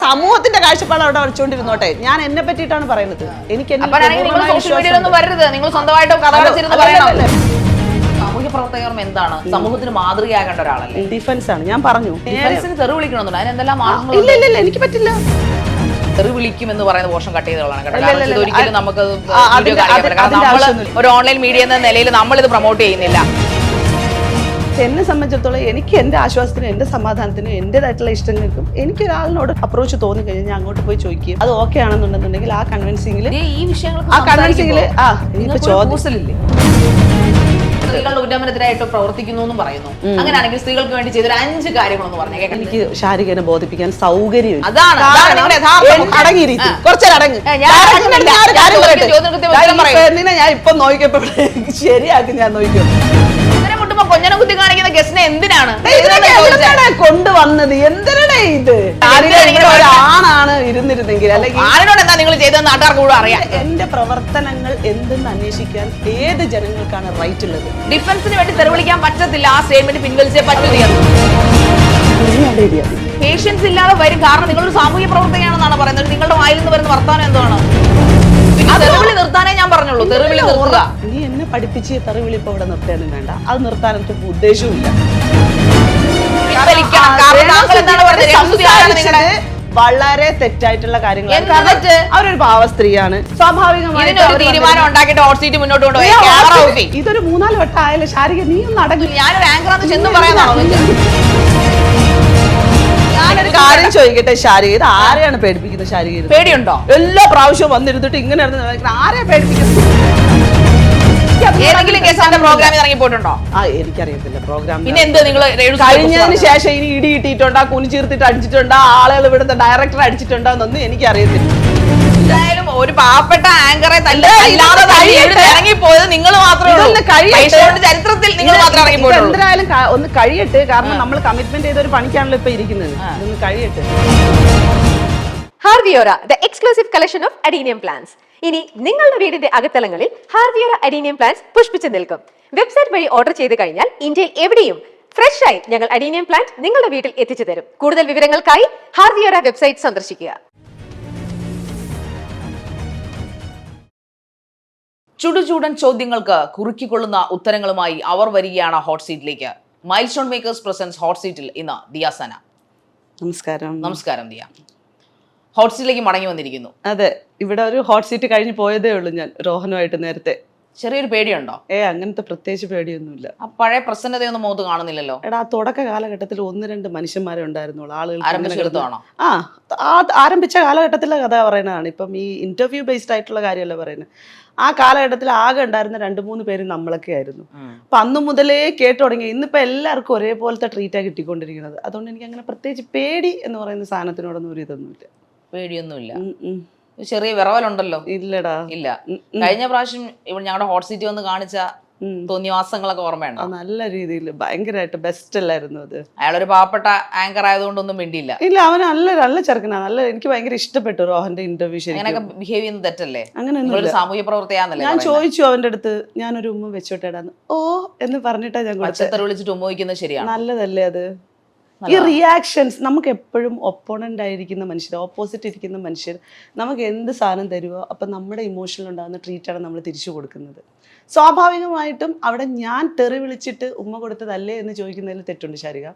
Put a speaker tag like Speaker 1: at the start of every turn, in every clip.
Speaker 1: സമൂഹത്തിന്റെ കാഴ്ചപ്പാട് അവിടെ വെച്ചോണ്ടിരുന്നോട്ടെ. ഞാൻ എന്നെ പറ്റിയിട്ടാണ് പറയുന്നത്. എനിക്ക്
Speaker 2: സോഷ്യൽ മീഡിയയിലൊന്നും വരരുത്. നിങ്ങൾ സ്വന്തമായിട്ട് കഥ പറയണം. സാമൂഹ്യ പ്രവർത്തകർ എന്താണ്? സമൂഹത്തിന് മാതൃകയാകേണ്ട ഒരാളല്ലേ?
Speaker 1: ഡിഫൻസ് ആണ്. ഞാൻ പറഞ്ഞു
Speaker 2: ഡിഫൻസിന് തെറി വിളിക്കണമെന്നുണ്ട്. അതിനെന്തെല്ലാം
Speaker 1: ഇല്ല എനിക്ക് പറ്റില്ല.
Speaker 2: തെറി വിളിക്കുമെന്ന് പറയുന്ന പോർഷൻ കട്ട് ചെയ്തോളാണ് കേട്ടോ. ഒരിക്കലും നമുക്ക് ഒരു ഓൺലൈൻ മീഡിയ എന്ന നിലയിൽ നമ്മൾ ഇത് പ്രൊമോട്ട് ചെയ്യുന്നില്ല.
Speaker 1: എന്നെ സംബന്ധിച്ചിടത്തോളം എനിക്ക് എന്റെ ആശ്വാസത്തിനും എന്റെ സമാധാനത്തിനും എന്റേതായിട്ടുള്ള ഇഷ്ടങ്ങൾക്കും എനിക്ക് ഒരാളിനോട് അപ്രോച്ച് തോന്നി കഴിഞ്ഞാൽ ഞാൻ അങ്ങോട്ട് പോയി ചോദിക്കും. അത് ഓക്കെ ആണെന്നുണ്ടെന്നുണ്ടെങ്കിൽ ആ കൺവിൻസിംഗില്
Speaker 2: സ്ത്രീകളുടെ ഉന്നമനത്തിനായിട്ട് പ്രവർത്തിക്കുന്നു എന്നും പറയുന്നു. അങ്ങനെയാണെങ്കിൽ സ്ത്രീകൾക്ക് വേണ്ടി ചെയ്തൊരു 5 കാര്യങ്ങളൊന്ന് പറഞ്ഞേ.
Speaker 1: എനിക്ക് ശാരികനെ ബോധിപ്പിക്കാൻ സൗകര്യം.
Speaker 2: അതാണ്
Speaker 1: ഞാൻ ഇപ്പൊ നോക്കിയപ്പോ ശരിയാക്കി ഞാൻ നോക്കിയോ.
Speaker 2: കൊഞ്ഞനെ കുത്തി കാണിക്കുന്ന ഗസ്റ്റിനെ എന്തിനാണ്
Speaker 1: കൊണ്ടുവന്നത്? എന്തിനാണ് ഇത്? ഒരാണാണ് ഇരുന്നിരുന്നെങ്കിൽ അല്ലെങ്കിൽ
Speaker 2: ആരോട് എന്താ നിങ്ങൾ ചെയ്തത് നാട്ടുകാർക്ക് കൂടെ അറിയാം.
Speaker 1: എന്റെ പ്രവർത്തനങ്ങൾ എന്തെന്ന് അന്വേഷിക്കാൻ ഏത് ജനങ്ങൾക്കാണ് റൈറ്റ് ഉള്ളത്?
Speaker 2: ഡിഫൻസിന് വേണ്ടി തെറിവിളിക്കാൻ പറ്റത്തില്ല. ആ സ്റ്റേറ്റ്മെന്റ് പിൻവലിച്ചേ പറ്റില്ല. പേഷ്യൻസ് ഇല്ലാതെ വരും. കാരണം നിങ്ങളൊരു സാമൂഹ്യ പ്രവർത്തകയാണെന്നാണ് പറയുന്നത്. നിങ്ങളുടെ വായിൽ നിന്ന് വരുന്ന വർത്താനം എന്താണ്? തെറിവിളി നിർത്താനേ ഞാൻ പറഞ്ഞുള്ളൂ. തെറിവിളി നിർത്തുക.
Speaker 1: നീ എന്നെ പഠിപ്പിച്ച് തെറിവിളി ഇപ്പൊ ഇവിടെ നിർത്താനും വേണ്ട. അത് നിർത്താൻ എനിക്ക് ഉദ്ദേശവും ഇല്ല. വളരെ തെറ്റായിട്ടുള്ള കാര്യങ്ങൾ. അവരൊരു പാവ സ്ത്രീയാണ്. സ്വാഭാവികമായിട്ട്
Speaker 2: തീരുമാനം ഉണ്ടാക്കിയിട്ട് ഹോട്ട് സീറ്റ് മുന്നോട്ട് കൊണ്ടുപോയി.
Speaker 1: ഇതൊരു 4 വട്ടം ആയാലും ശാരിക നീ ഒന്ന് അടങ്ങി.
Speaker 2: ഞാനൊരു ആങ്കറാന്ന് ചെന്ന് പറയാനാണോ?
Speaker 1: ഞാനൊരു കാര്യം ചോദിക്കട്ടെ ശാരിക, ഇത് ആരെയാണ് പേടിപ്പിക്കുന്നത്? ശാരിക
Speaker 2: പേടിയുണ്ടോ?
Speaker 1: എല്ലാ പ്രാവശ്യവും വന്നിരുന്നിട്ട് ഇങ്ങനെ ആരെയാ പേടിപ്പിക്കുന്നത്?
Speaker 2: ഏതെങ്കിലും കേസാന്റെ പ്രോഗ്രാമിൽ ഇറങ്ങി പോയിട്ടുണ്ടോ?
Speaker 1: എനിക്കറിയത്തില്ല പ്രോഗ്രാം.
Speaker 2: പിന്നെ എന്ത് നിങ്ങൾ
Speaker 1: കഴിഞ്ഞതിന് ശേഷം ഇനി ഇടി ഇട്ടിട്ടുണ്ടോ, കുനിച്ചീർത്തിട്ട് അടിച്ചിട്ടുണ്ടോ, ആളുകൾ ഇവിടുത്തെ ഡയറക്ടർ അടിച്ചിട്ടുണ്ടോ എന്നൊന്നും എനിക്കറിയത്തില്ല.
Speaker 2: എന്തായാലും ഒരു പാവപ്പെട്ട ആങ്കറെ ഇറങ്ങിപ്പോയത് നിങ്ങൾ മാത്രമേ. ചരിത്രത്തിൽ നിങ്ങൾ മാത്രമേ ഇറങ്ങിപ്പോയുള്ളൂ.
Speaker 1: എന്തായാലും ഒന്ന് കഴിയട്ടെ. കാരണം നമ്മൾ കമ്മിറ്റ്മെന്റ് ചെയ്ത ഒരു പണിക്കാണല്ലോ ഇപ്പൊ ഇരിക്കുന്നത്. ഒന്ന് കഴിയട്ടെ.
Speaker 3: ഹാർവിയോറ, the exclusive collection of adenium plants. ഇനി നിങ്ങളുടെ വീടിന്റെ അകത്തളങ്ങളിൽ ഹാർവിയോറ അഡീനിയം പ്ലാന്റ്സ് പുഷ്പിച്ചു നിൽക്കും. വെബ്സൈറ്റ് വഴി ഓർഡർ ചെയ്ത് കഴിഞ്ഞാൽ ഇന്ത്യയിൽ എവിടെയും ഫ്രഷ് ആയി ഞങ്ങൾ അഡീനിയം പ്ലാന്റ് നിങ്ങളുടെ വീട്ടിൽ എത്തിച്ചു തരും. കൂടുതൽ വിവരങ്ങൾക്കായി ഹാർവിയോറ വെബ്സൈറ്റ് സന്ദർശിക്കുക.
Speaker 2: ചുടുചൂടൻ ചോദ്യങ്ങൾക്ക് കുറുക്കിക്കൊള്ളുന്ന ഉത്തരങ്ങളുമായി അവർ വരികയാണ് ഹോട്ട് സീറ്റിലേക്ക്. Milestone makers presence hot സീറ്റിൽ ഇന്ന് ദിയ സന.
Speaker 1: നമസ്കാരം.
Speaker 2: നമസ്കാരം ദിയ. ഹോട്ട് സീറ്റിലേക്ക് മടങ്ങി വന്നിരിക്കുന്നു.
Speaker 1: അതെ, ഇവിടെ ഒരു ഹോട്ട് സീറ്റ് കഴിഞ്ഞ് പോയതേ ഉള്ളൂ ഞാൻ രോഹനുമായിട്ട് നേരത്തെ.
Speaker 2: ചെറിയൊരു പേടിയുണ്ടോ?
Speaker 1: അങ്ങനത്തെ പ്രത്യേകിച്ച് പേടിയൊന്നുമില്ല.
Speaker 2: ആ പഴയ പ്രസന്നതയൊന്നും മുഖത്ത് കാണുന്നില്ലല്ലോ.
Speaker 1: ആ തുടക്ക കാലഘട്ടത്തിൽ 1-2 മനുഷ്യന്മാരെ ഉണ്ടായിരുന്നുള്ളൂ. ആളുകൾ ആരംഭിച്ച കാലഘട്ടത്തിലെ കഥ പറയുന്നതാണ്. ഇപ്പം ഈ ഇന്റർവ്യൂ ബേസ്ഡ് ആയിട്ടുള്ള കാര്യമല്ല പറയുന്നത്. ആ കാലഘട്ടത്തിൽ ആകെ ഉണ്ടായിരുന്ന 2-3 പേര് നമ്മളൊക്കെ ആയിരുന്നു. അപ്പൊ അന്ന് മുതലേ കേട്ടു തുടങ്ങി. ഇന്നിപ്പോ എല്ലാവർക്കും ഒരേപോലത്തെ ട്രീറ്റാണ് കിട്ടിക്കൊണ്ടിരിക്കുന്നത്. അതുകൊണ്ട് എനിക്ക് അങ്ങനെ പ്രത്യേകിച്ച് പേടി എന്ന് പറയുന്ന സാധനത്തിനോടൊന്നും ഒരു ഇതൊന്നുമില്ല.
Speaker 2: പേടിയൊന്നുമില്ല. ചെറിയ വിറവലുണ്ടല്ലോ?
Speaker 1: ഇല്ലടാ,
Speaker 2: ഇല്ല. കഴിഞ്ഞ പ്രാവശ്യം ഇവിടെ ഞങ്ങളുടെ ഹോട്ട് സീറ്റ് വന്ന് കാണിച്ച തോന്നിവാസങ്ങളൊക്കെ ഓർമ്മയുണ്ടോ?
Speaker 1: നല്ല രീതിയിൽ ഭയങ്കരമായിട്ട് ബെസ്റ്റ് അല്ലായിരുന്നു അത്.
Speaker 2: അയാളൊരു പാവപ്പെട്ട ആങ്കർ ആയതുകൊണ്ടൊന്നും വേണ്ടിയില്ല.
Speaker 1: ഇല്ല, അവൻ നല്ല ചെറുക്കനാ. എനിക്ക് ഭയങ്കര ഇഷ്ടപ്പെട്ടു രോഹന്റെ ഇന്റർവ്യൂ.
Speaker 2: അങ്ങനെയൊക്കെ ബിഹേവ് ചെയ്യുന്നത് തെറ്റല്ലേ?
Speaker 1: അങ്ങനെയൊന്നും
Speaker 2: സാമൂഹ്യ പ്രവർത്തകയാന്നല്ലേ?
Speaker 1: ഞാൻ ചോദിച്ചു അവന്റെ അടുത്ത്, ഞാനൊരു ഉമ്മ വെച്ചോട്ടേടാന്ന്. ഓ എന്ന് പറഞ്ഞിട്ടാ ഞാൻ
Speaker 2: പച്ചത്തറി വിളിച്ചിട്ട് ഉമ്മ വയ്ക്കുന്നത് ശരിയാണ്?
Speaker 1: നല്ലതല്ലേ അത്? ഈ റിയാക്ഷൻസ് നമുക്ക് എപ്പോഴും ഒപ്പോണന്റ് ആയിരിക്കുന്ന മനുഷ്യർ, ഓപ്പോസിറ്റ് ഇരിക്കുന്ന മനുഷ്യർ നമുക്ക് എന്ത് സാധനം തരുമോ അപ്പം നമ്മുടെ ഇമോഷനിൽ ഉണ്ടാകുന്ന ട്രീറ്റാണ് നമ്മൾ തിരിച്ചു കൊടുക്കുന്നത്. സ്വാഭാവികമായിട്ടും അവിടെ ഞാൻ തെറി വിളിച്ചിട്ട് ഉമ്മ കൊടുത്തതല്ലേ എന്ന് ചോദിക്കുന്നതിൽ തെറ്റുണ്ട് ശാരിക.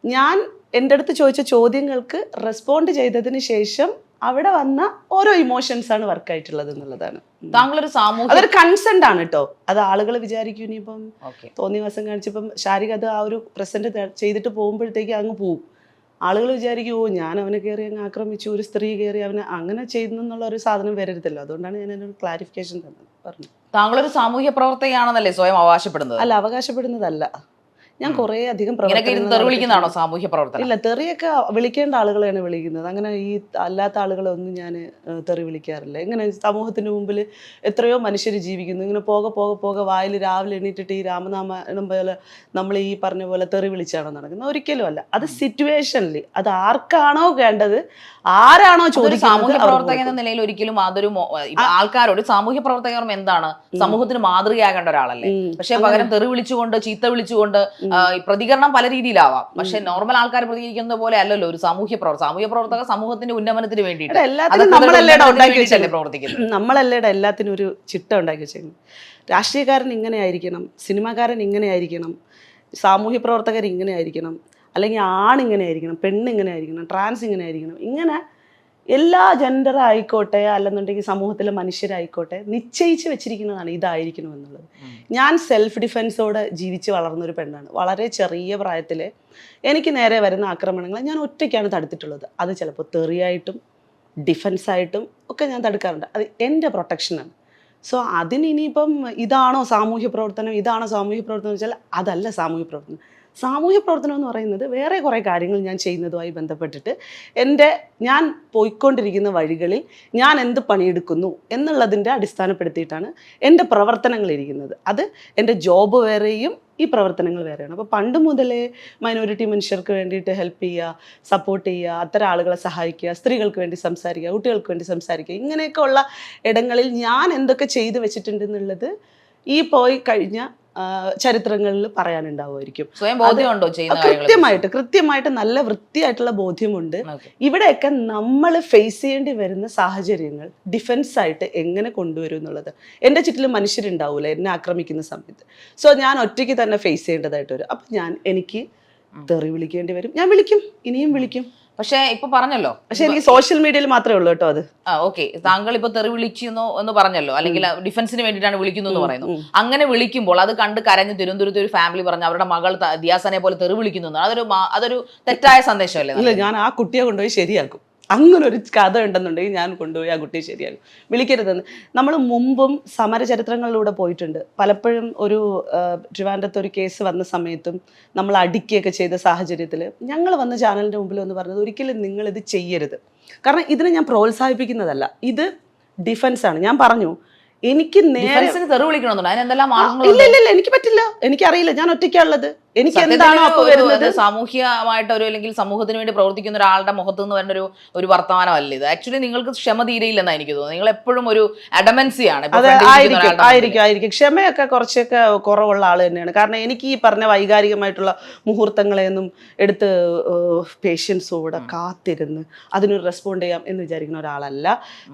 Speaker 1: ഞാൻ എൻ്റെ അടുത്ത് ചോദിച്ച ചോദ്യങ്ങൾക്ക് റെസ്പോണ്ട് ചെയ്തതിന് ശേഷം അവിടെ വന്ന ഓരോ ഇമോഷൻസ് ആണ് വർക്ക് ആയിട്ടുള്ളത് എന്നുള്ളതാണ്.
Speaker 2: താങ്കളൊരു സാമൂഹിക
Speaker 1: അതൊരു കൺസെന്റ് ആണ് കേട്ടോ. അത് ആളുകൾ വിചാരിക്കും ഇനിയിപ്പം തോന്നിവാസം കാണിച്ചപ്പം ശാരിക അത് ആ ഒരു പ്രസന്റ് ചെയ്തിട്ട് പോകുമ്പോഴത്തേക്ക് അങ്ങ് പോവും. ആളുകൾ വിചാരിക്കും, ഓ ഞാൻ അവനെ കയറി അങ്ങ് ആക്രമിച്ചു, ഒരു സ്ത്രീ കയറി അവനെ അങ്ങനെ ചെയ്യുന്നു എന്നുള്ള ഒരു സാധനം വരരുതല്ലോ. അതുകൊണ്ടാണ് ഞാൻ അതിനൊരു ക്ലാരിഫിക്കേഷൻ പറഞ്ഞു.
Speaker 2: താങ്കളൊരു സാമൂഹ്യ പ്രവർത്തകയാണെന്നല്ലേ സ്വയം അവകാശപ്പെടുന്നത്?
Speaker 1: അല്ല, അവകാശപ്പെടുന്നതല്ല. ഞാൻ കുറേ അധികം
Speaker 2: വിളിക്കുന്നതാണോ സാമൂഹ്യ പ്രവർത്തനം?
Speaker 1: ഇല്ല, തെറിയൊക്കെ വിളിക്കേണ്ട ആളുകളെയാണ് വിളിക്കുന്നത്. അങ്ങനെ ഈ അല്ലാത്ത ആളുകളൊന്നും ഞാൻ തെറി വിളിക്കാറില്ല. ഇങ്ങനെ സമൂഹത്തിന് മുമ്പിൽ എത്രയോ മനുഷ്യർ ജീവിക്കുന്നു. ഇങ്ങനെ പോകെ വായിൽ രാവിലെ എണീറ്റിട്ട് ഈ രാമനാമം പോലെ നമ്മൾ ഈ പറഞ്ഞ പോലെ തെറി വിളിച്ചാണോ നടക്കുന്നത്? ഒരിക്കലും അല്ല. അത് സിറ്റുവേഷനിൽ അത് ആർക്കാണോ വേണ്ടത്, ആരാണോ ചോദിക്കുന്നത്.
Speaker 2: സാമൂഹ്യ പ്രവർത്തകൻ എന്ന നിലയിൽ ഒരിക്കലും അതൊരു ആൾക്കാരോട് സാമൂഹ്യ പ്രവർത്തകർ എന്താണ്? സമൂഹത്തിന് മാതൃകയാകേണ്ട ഒരാളല്ലേ? പക്ഷെ പകരം തെറി വിളിച്ചുകൊണ്ട്, ചീത്ത വിളിച്ചുകൊണ്ട് പ്രതികരണം പല രീതിയിലാവാം. പക്ഷെ നോർമൽ ആൾക്കാർ പ്രതികരിക്കുന്ന പോലെ അല്ലല്ലോ ഒരു സാമൂഹ്യ പ്രവർത്തകർ സമൂഹത്തിന്റെ ഉന്നമനത്തിന് വേണ്ടിയിട്ട് പ്രവർത്തിക്കുന്നത്.
Speaker 1: നമ്മളല്ലേടെ എല്ലാത്തിനും ഒരു ചിട്ട ഉണ്ടാക്കി വെച്ചേക്കുന്നത്. രാഷ്ട്രീയക്കാരൻ ഇങ്ങനെ ആയിരിക്കണം, സിനിമാക്കാരൻ ഇങ്ങനെ ആയിരിക്കണം, സാമൂഹ്യ പ്രവർത്തകർ ഇങ്ങനെ ആയിരിക്കണം, അല്ലെങ്കിൽ ആണിങ്ങനെ ആയിരിക്കണം, പെണ്ണിങ്ങനെ ആയിരിക്കണം, ട്രാൻസ് ഇങ്ങനെ ആയിരിക്കണം, ഇങ്ങനെ എല്ലാ ജെൻഡർ ആയിക്കോട്ടെ അല്ലെന്നുണ്ടെങ്കിൽ സമൂഹത്തിലെ മനുഷ്യരായിക്കോട്ടെ നിശ്ചയിച്ച് വെച്ചിരിക്കുന്നതാണ് ഇതായിരിക്കണം എന്നുള്ളത്. ഞാൻ സെൽഫ് ഡിഫെൻസോടെ ജീവിച്ച് വളർന്നൊരു പെണ്ണാണ്. വളരെ ചെറിയ പ്രായത്തിൽ എനിക്ക് നേരെ വരുന്ന ആക്രമണങ്ങൾ ഞാൻ ഒറ്റയ്ക്കാണ് തടുത്തിട്ടുള്ളത്. അത് ചിലപ്പോൾ തെറിയായിട്ടും ഡിഫെൻസായിട്ടും ഒക്കെ ഞാൻ തടുക്കാറുണ്ട്. അത് എൻ്റെ പ്രൊട്ടക്ഷനാണ്. സോ അതിന് ഇനിയിപ്പം ഇതാണോ സാമൂഹ്യ പ്രവർത്തനം, ഇതാണോ സാമൂഹ്യ പ്രവർത്തനം എന്ന് വെച്ചാൽ അതല്ല സാമൂഹ്യ പ്രവർത്തനം. സാമൂഹ്യ പ്രവർത്തനം എന്ന് പറയുന്നത് വേറെ കുറേ കാര്യങ്ങൾ ഞാൻ ചെയ്യുന്നതുമായി ബന്ധപ്പെട്ടിട്ട് ഞാൻ പോയിക്കൊണ്ടിരിക്കുന്ന വഴികളിൽ ഞാൻ എന്ത് പണിയെടുക്കുന്നു എന്നുള്ളതിൻ്റെ അടിസ്ഥാനപ്പെടുത്തിയിട്ടാണ് എൻ്റെ പ്രവർത്തനങ്ങൾ ഇരിക്കുന്നത്. അത് എൻ്റെ ജോബ് വേറെയും ഈ പ്രവർത്തനങ്ങൾ വേറെയാണ്. അപ്പോൾ പണ്ട് മുതലേ മൈനോറിറ്റി മനുഷ്യർക്ക് വേണ്ടിയിട്ട് ഹെൽപ്പ് ചെയ്യുക, സപ്പോർട്ട് ചെയ്യുക, അത്തരം ആളുകളെ സഹായിക്കുക, സ്ത്രീകൾക്ക് വേണ്ടി സംസാരിക്കുക, കുട്ടികൾക്ക് വേണ്ടി സംസാരിക്കുക, ഇങ്ങനെയൊക്കെ ഉള്ള ഇടങ്ങളിൽ ഞാൻ എന്തൊക്കെ ചെയ്തു വെച്ചിട്ടുണ്ടെന്നുള്ളത് ഈ പോയി കഴിഞ്ഞ ചരിത്രങ്ങളിൽ പറയാനുണ്ടാവുമായിരിക്കും.
Speaker 2: സ്വയം ബോധ്യമുണ്ടോ?
Speaker 1: കൃത്യമായിട്ട് നല്ല വൃത്തിയായിട്ടുള്ള ബോധ്യമുണ്ട്. ഇവിടെയൊക്കെ നമ്മൾ ഫേസ് ചെയ്യേണ്ടി വരുന്ന സാഹചര്യങ്ങൾ ഡിഫെൻസ് ആയിട്ട് എങ്ങനെ കൊണ്ടുവരും എന്നുള്ളത്. എൻ്റെ ചുറ്റിലും മനുഷ്യരുണ്ടാവൂല എന്നെ ആക്രമിക്കുന്ന സമയത്ത്. സോ ഞാൻ ഒറ്റയ്ക്ക് തന്നെ ഫേസ് ചെയ്യേണ്ടതായിട്ട് വരും. അപ്പം എനിക്ക് തെറി വിളിക്കേണ്ടി വരും. ഞാൻ വിളിക്കും, ഇനിയും വിളിക്കും.
Speaker 2: പക്ഷെ ഇപ്പൊ പറഞ്ഞല്ലോ,
Speaker 1: പക്ഷെ എനിക്ക് സോഷ്യൽ മീഡിയയിൽ മാത്രമേ ഉള്ളൂ കേട്ടോ അത്.
Speaker 2: ഓക്കെ, താങ്കൾ ഇപ്പൊ തെറി വിളിക്കുന്നു എന്ന് പറഞ്ഞല്ലോ, അല്ലെങ്കിൽ ഡിഫൻസിന് വേണ്ടിയിട്ടാണ് വിളിക്കുന്നു എന്ന് പറയുന്നു. അങ്ങനെ വിളിക്കുമ്പോൾ അത് കണ്ട് കരഞ്ഞ് തിരുവനന്തപുരത്ത് ഒരു ഫാമിലി പറഞ്ഞ അവരുടെ മകൾ ദിയാസനെ പോലെ തെറി വിളിക്കുന്നു, അതൊരു തെറ്റായ സന്ദേശമല്ലേ?
Speaker 1: ഇല്ല, ഞാൻ ആ കുട്ടിയെ കൊണ്ടുപോയി ശരിയാക്കും. അങ്ങനെ ഒരു കഥ ഉണ്ടെന്നുണ്ടെങ്കിൽ ഞാൻ കൊണ്ടുപോയി ആ കുട്ടിയെ ശരിയാക്കും. വിളിക്കരുതെന്ന് നമ്മൾ മുമ്പും സമരചരിത്രങ്ങളിലൂടെ പോയിട്ടുണ്ട്. പലപ്പോഴും ഒരു ട്രിവാൻഡ്രത്ത് ഒരു കേസ് വന്ന സമയത്തും നമ്മൾ അടിക്കുകയൊക്കെ ചെയ്ത സാഹചര്യത്തിൽ ഞങ്ങൾ വന്ന ചാനലിൻ്റെ മുമ്പിൽ എന്ന് പറഞ്ഞത് ഒരിക്കലും നിങ്ങളിത് ചെയ്യരുത്. കാരണം ഇതിനെ ഞാൻ പ്രോത്സാഹിപ്പിക്കുന്നതല്ല, ഇത് ഡിഫൻസാണ്. ഞാൻ പറഞ്ഞു എനിക്ക് നേരെ
Speaker 2: തെറി വിളിക്കണമെന്നുണ്ട്, അതിനെന്തെല്ലാം
Speaker 1: ഇല്ല എനിക്ക് പറ്റില്ല, എനിക്കറിയില്ല, ഞാൻ ഒറ്റയ്ക്കുള്ളത്. എനിക്ക് എന്താണോ അപ്പൊ വരുന്നത്
Speaker 2: സാമൂഹികമായിട്ട് അല്ലെങ്കിൽ സമൂഹത്തിന് വേണ്ടി പ്രവർത്തിക്കുന്ന ഒരാളുടെ മുഖത്ത് നിന്ന് വരുന്ന ഒരു വർത്തമാനമല്ല ഇത്. ആക്ച്വലി നിങ്ങൾക്ക് ക്ഷമ തീരെയില്ലെന്നാണ് എനിക്ക് തോന്നുന്നത്. നിങ്ങൾ എപ്പോഴും ഒരു അഡമൻസിയാണ്.
Speaker 1: ആയിരിക്കും ക്ഷമയൊക്കെ കുറച്ചൊക്കെ കുറവുള്ള ആള് തന്നെയാണ്. കാരണം എനിക്ക് ഈ പറഞ്ഞ വൈകാരികമായിട്ടുള്ള മുഹൂർത്തങ്ങളെയൊന്നും എടുത്ത് പേഷ്യൻസോടെ കാത്തിരുന്ന് അതിനൊരു റെസ്പോണ്ട് ചെയ്യാം എന്ന് വിചാരിക്കുന്ന ഒരാളല്ല.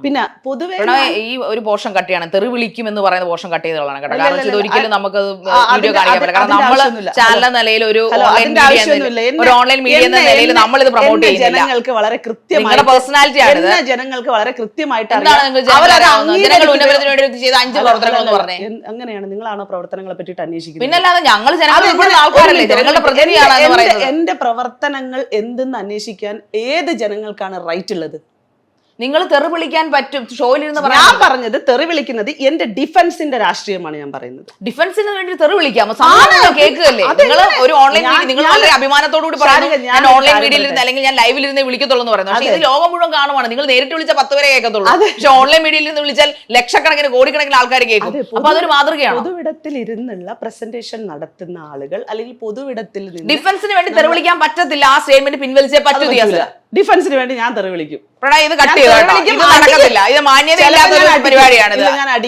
Speaker 1: പിന്നെ പൊതുവെ
Speaker 2: ഈ ഒരു പോർഷൻ കട്ട് ചെയ്യണം, തെറി വിളിക്കും എന്ന് പറയുന്ന പോർഷൻ കട്ട് ചെയ്തോളാണ് കേട്ടോ. കാരണം ഇത് ഒരിക്കലും നമുക്ക് വീഡിയോ കാണിക്കാൻ പറ്റില്ല. കാരണം നമ്മള് ചാനൽ നിലയിൽ ഒരു ഓൺലൈൻ മീഡിയ എന്ന നിലയിൽ നമ്മൾ ഇത് പ്രൊമോട്ട് ചെയ്യുന്നില്ല.
Speaker 1: ജനങ്ങൾക്ക് വളരെ കൃത്യമായി
Speaker 2: പേഴ്സണാലിറ്റി ആണ്,
Speaker 1: ജനങ്ങൾക്ക് വളരെ കൃത്യമായിട്ട് അങ്ങനെയാണ്. നിങ്ങളാണോ പ്രവർത്തനങ്ങളെ പറ്റിയിട്ട് അന്വേഷിക്കുന്നത്?
Speaker 2: പിന്നല്ലാതെ ഞങ്ങൾ ജനങ്ങളുടെ പ്രതിനിധിയാണ്.
Speaker 1: എന്റെ പ്രവർത്തനങ്ങൾ എന്തെന്ന് അന്വേഷിക്കാൻ ഏത് ജനങ്ങൾക്കാണ് റൈറ്റ് ഉള്ളത്?
Speaker 2: നിങ്ങൾ തെറി വിളിക്കാൻ പറ്റും ഷോയിലിരുന്ന്
Speaker 1: ഞാൻ പറഞ്ഞത് തെറി വിളിക്കുന്നത് എന്റെ ഡിഫൻസിന്റെ രാഷ്ട്രീയമാണ് ഞാൻ പറയുന്നത്.
Speaker 2: ഡിഫൻസിന് വേണ്ടി തെറി വിളിക്കാമോ? കേൾക്കുകയല്ലേ നിങ്ങൾ ഒരു ഓൺലൈൻ മീഡിയ, നിങ്ങൾ വളരെ അഭിമാനത്തോടുകൂടി പറയുന്നു ഞാൻ ഓൺലൈൻ മീഡിയയിൽ ഇരുന്ന് അല്ലെങ്കിൽ ഞാൻ ലൈവിൽ ഇരുന്ന് വിളിക്കത്തുള്ളൂ എന്ന് പറയുന്നത്. പക്ഷേ ഇത് ലോകം മുഴുവൻ കാണുവാണ്. നിങ്ങൾ നേരിട്ട് വിളിച്ചാൽ 10 പേരെ കേൾക്കത്തുള്ളൂ. പക്ഷെ ഓൺലൈൻ മീഡിയയിൽ നിന്ന് വിളിച്ചാൽ ലക്ഷക്കണക്കിന് കോടിക്കണക്കിന് ആൾക്കാർ കേൾക്കും. അപ്പൊ അതൊരു മാതൃകയാണ്.
Speaker 1: പൊതുവിടത്തിൽ ഇരുന്നുള്ള പ്രസന്റേഷൻ നടത്തുന്ന ആളുകൾ അല്ലെങ്കിൽ പൊതുവിടത്തിൽ
Speaker 2: ഡിഫൻസിന് വേണ്ടി തെറി വിളിക്കാൻ പറ്റത്തില്ല. ആ സ്റ്റേറ്റ്മെന്റ് പിൻവലിച്ചേ പറ്റൂ.
Speaker 1: ഡിഫൻസിന് വേണ്ടി ഞാൻ തെറി വിളിക്കും.
Speaker 2: ഇത് കട്ട് ചെയ്ത് നടക്കത്തില്ല. ഇത് മാന്യതയില്ലാത്ത ഒരു പരിപാടിയാണ്.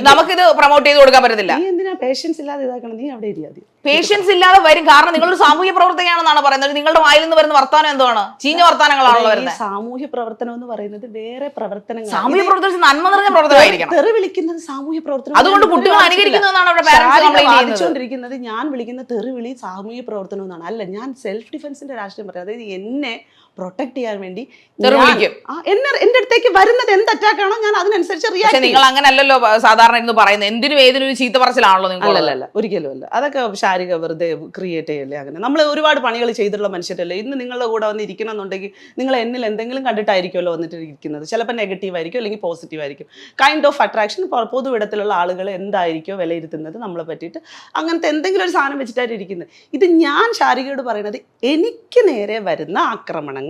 Speaker 2: നമുക്കിത് പ്രൊമോട്ട് ചെയ്ത് കൊടുക്കാൻ പറ്റത്തില്ല.
Speaker 1: നീ എന്തിനാ പേഷ്യൻസ് ഇല്ലാതെ ഇതാക്കണം? നീ അവിടെ ഇരിയാതെ.
Speaker 2: പേഷ്യൻസ് ഇല്ലാതെ വരും. കാരണം നിങ്ങളൊരു സാമൂഹ്യ പ്രവർത്തകയാണെന്നാണ് പറയുന്നത്. നിങ്ങളുടെ വായിൽ നിന്ന് വരുന്ന വർത്താനം എന്താണ്? ചീഞ്ഞ വർത്താനങ്ങളാണല്ലോ വരുന്നത്.
Speaker 1: സാമൂഹ്യ പ്രവർത്തനം എന്ന് പറയുന്നത് വേറെ പ്രവർത്തനങ്ങൾ.
Speaker 2: സാമൂഹ്യ പ്രവർത്തനം നന്മ നിറഞ്ഞ പ്രവർത്തനമായിരിക്കണം.
Speaker 1: തെറി വിളിക്കുന്നത് സാമൂഹ്യ പ്രവർത്തനം.
Speaker 2: അതുകൊണ്ട് കുട്ടികൾ അനുകരിക്കുന്നതാണ് അവിടെ പാരന്റ്സ്
Speaker 1: വാദിച്ചുകൊണ്ടിരിക്കുന്നത്. ഞാൻ വിളിക്കുന്ന തെറി വിളി സാമൂഹ്യ പ്രവർത്തനം എന്നാണ്. അല്ല, ഞാൻ സെൽഫ് ഡിഫൻസിന്റെ രാഷ്ട്രീയം പറയാം. അതായത് എന്നെ പ്രൊട്ടക്ട് ചെയ്യാൻ വേണ്ടി എന്റെ അടുത്തേക്ക് വരുന്നത് എന്ത് അറ്റാക്ക് ആണോ ഞാൻ അതിനനുസരിച്ച് റിയാക്ട് ചെയ്യും.
Speaker 2: നിങ്ങൾ അങ്ങനെയല്ലോ സാധാരണ എന്ന് പറയുന്നത്. എന്തിനും ഏതിനൊരു ചീത്ത പറച്ചിലാണല്ലോ നിങ്ങൾ?
Speaker 1: അല്ല, ഒരിക്കലും അല്ല. അതൊക്കെ ശാരീരിക വെറുതെ ക്രിയേറ്റ് ചെയ്യല്ലേ. അങ്ങനെ നമ്മൾ ഒരുപാട് പണികൾ ചെയ്തിട്ടുള്ള മനുഷ്യരല്ലേ. ഇന്ന് നിങ്ങളുടെ കൂടെ വന്ന് ഇരിക്കണം എന്നുണ്ടെങ്കിൽ നിങ്ങൾ എന്നിൽ എന്തെങ്കിലും കണ്ടിട്ടായിരിക്കുമല്ലോ വന്നിട്ട് ഇരിക്കുന്നത്. ചിലപ്പോൾ നെഗറ്റീവ് ആയിരിക്കും, അല്ലെങ്കിൽ പോസിറ്റീവ് ആയിരിക്കും. Kind of attraction. പൊതുവിടത്തിലുള്ള ആളുകൾ എന്തായിരിക്കോ വിലയിരുത്തുന്നത് നമ്മളെ പറ്റിയിട്ട്, അങ്ങനത്തെ എന്തെങ്കിലും ഒരു സാധനം വെച്ചിട്ടായിട്ട് ഇരിക്കുന്നത്. ഇത് ഞാൻ ശാരികയോട് പറയുന്നത് എനിക്ക് നേരെ വരുന്ന ആക്രമണങ്ങൾ,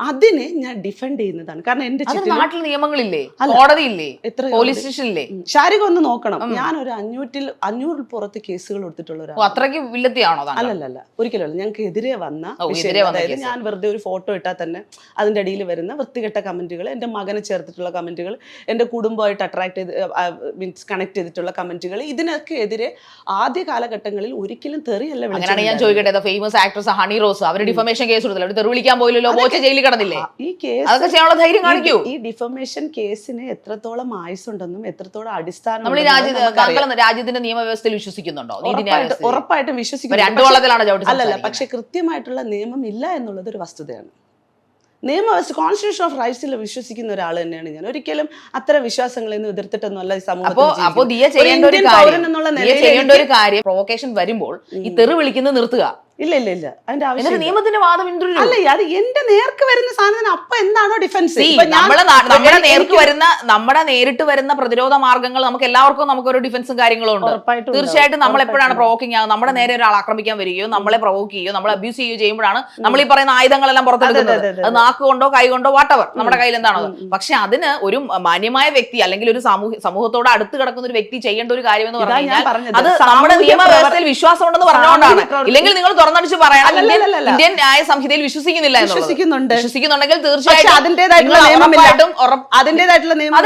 Speaker 1: അതിനെ ഞാൻ ഡിഫെൻഡ് ചെയ്യുന്നതാണ്. കാരണം എന്റെ ചുറ്റിലും
Speaker 2: നാട്ടിൽ നിയമങ്ങളില്ലേ, കോടതിയില്ലേ, പോലീസ് സ്റ്റേഷനില്ലേ?
Speaker 1: ശാരിക ഒന്ന് നോക്കണം, ഞാൻ ഒരു 500 പുറത്ത് കേസുകൾ കൊടുത്തിട്ടുള്ള ഒരാൾ.
Speaker 2: അത്രയ്ക്ക് വില്ലത്തിയാണോ?
Speaker 1: അല്ലല്ല, ഒരിക്കലും. ഞങ്ങൾക്ക് എതിരെ വന്ന വിഷയം, അതായത് ഞാൻ വെറുതെ ഒരു ഫോട്ടോ ഇട്ടാൽ തന്നെ അതിന്റെ അടിയിൽ വരുന്ന വൃത്തികെട്ട കമന്റുകൾ, എന്റെ മകനെ ചേർത്തിട്ടുള്ള കമന്റുകൾ, എന്റെ കുടുംബമായിട്ട് അട്രാക്ട് ചെയ്ത് മീൻസ് കണക്ട് ചെയ്തിട്ടുള്ള കമന്റുകൾ, ഇതിനൊക്കെ എതിരെ ആദ്യ കാലഘട്ടങ്ങളിൽ ഒരിക്കലും തെറിയല്ല.
Speaker 2: അങ്ങനെയാണ് ഞാൻ ചോദിക്കട്ടെ, ഫേമസ് ആക്ട്രസ് ഹണി റോസ് അവർ ഡിഫമേഷൻ കേസ് കൊടുത്തില്ല, അവർ തെറി വിളിക്കാൻ പോയില്ലല്ലോ, ബോച്ച ജയിലിൽ കിടന്നില്ലേ?
Speaker 1: ഈ കേസ്
Speaker 2: അതൊക്കെ ചെയ്യാനുള്ള ധൈര്യം കാണിക്കൂ.
Speaker 1: ഈ ഡിഫമേഷൻ കേസിന് എത്രത്തോളം ആയുസുണ്ടെന്നും എത്രത്തോളം അടിസ്ഥാനം
Speaker 2: നമ്മൾ രാജ്യത്തിന്റെ നിയമവ്യവസ്ഥയിൽ വിശ്വസിക്കുന്നുണ്ടോ?
Speaker 1: ഉറപ്പായിട്ടും വിശ്വസിക്കുന്നു.
Speaker 2: രണ്ടു വള്ളത്തിലാണ് ചവിട്ടി.
Speaker 1: അല്ലല്ല, പക്ഷെ കൃത്യമായിട്ടുള്ള നിയമം ഇല്ല എന്നുള്ളത് ഒരു വസ്തുതയാണ്. നിയമവ്യവസ്ഥ, കോൺസ്റ്റിറ്റ്യൂഷൻ ഓഫ് റൈറ്റ്സിൽ വിശ്വസിക്കുന്ന ഒരാൾ തന്നെയാണ് ഞാൻ. ഒരിക്കലും അത്തരം വിശ്വാസങ്ങളൊന്നും എതിർത്തിട്ടൊന്നുമല്ല ഈ സമൂഹത്തിൽ.
Speaker 2: അപ്പോ ദിയ ചെയ്യേണ്ട ഒരു കാര്യം, പ്രൊവോക്കേഷൻ വരുമ്പോൾ ഈ തെറി വിളിക്കുന്നത് നിർത്തുക.
Speaker 1: ഇല്ല അതിന്റെ ആവശ്യം
Speaker 2: നിയമത്തിന്റെ വാദം
Speaker 1: അല്ല. അത് എന്റെ നേർക്ക് വരുന്ന സാധനം അപ്പൊ എന്താണോ ഡിഫൻസ്,
Speaker 2: നമ്മുടെ നേരിട്ട് വരുന്ന പ്രതിരോധ മാർഗങ്ങൾ നമുക്ക് എല്ലാവർക്കും നമുക്കൊരു ഡിഫൻസും കാര്യങ്ങളും ഉണ്ട്. തീർച്ചയായിട്ടും നമ്മൾ എപ്പോഴാണ് പ്രൊവോക്കിംഗ് ആകും, നമ്മുടെ നേരെ ഒരാൾ ആക്രമിക്കാൻ വരികയോ നമ്മളെ പ്രൊവോക്ക് ചെയ്യുകയോ നമ്മളെ അബ്യൂസ് ചെയ്യുകയോ ചെയ്യുമ്പോഴാണ് നമ്മൾ ഈ പറയുന്ന ആയുധങ്ങളെല്ലാം പുറത്തെടുക്കുന്നത്. അത് നാക്ക് കൊണ്ടോ കൈ കൊണ്ടോ വാട്ടവർ നമ്മുടെ കയ്യിൽ എന്താണോ. പക്ഷെ അതിന് ഒരു മാന്യമായ വ്യക്തി അല്ലെങ്കിൽ ഒരു സമൂഹത്തോട് അടുത്ത് കിടക്കുന്ന ഒരു വ്യക്തി ചെയ്യേണ്ട ഒരു കാര്യം എന്ന് പറഞ്ഞാൽ അത് നമ്മുടെ നിയമവ്യവസ്ഥയിൽ വിശ്വാസം ഉണ്ടെന്ന് പറഞ്ഞുകൊണ്ടാണ്. ഇല്ലെങ്കിൽ നിങ്ങൾ തുറന്നടിച്ച് പറയണം ഇന്ത്യൻ ന്യായ സംഹിതയിൽ വിശ്വസിക്കുന്നില്ല. വിശ്വസിക്കുന്നുണ്ടെങ്കിൽ തീർച്ചയായിട്ടും
Speaker 1: അതിന്റേതായിട്ടുള്ള നിയമം.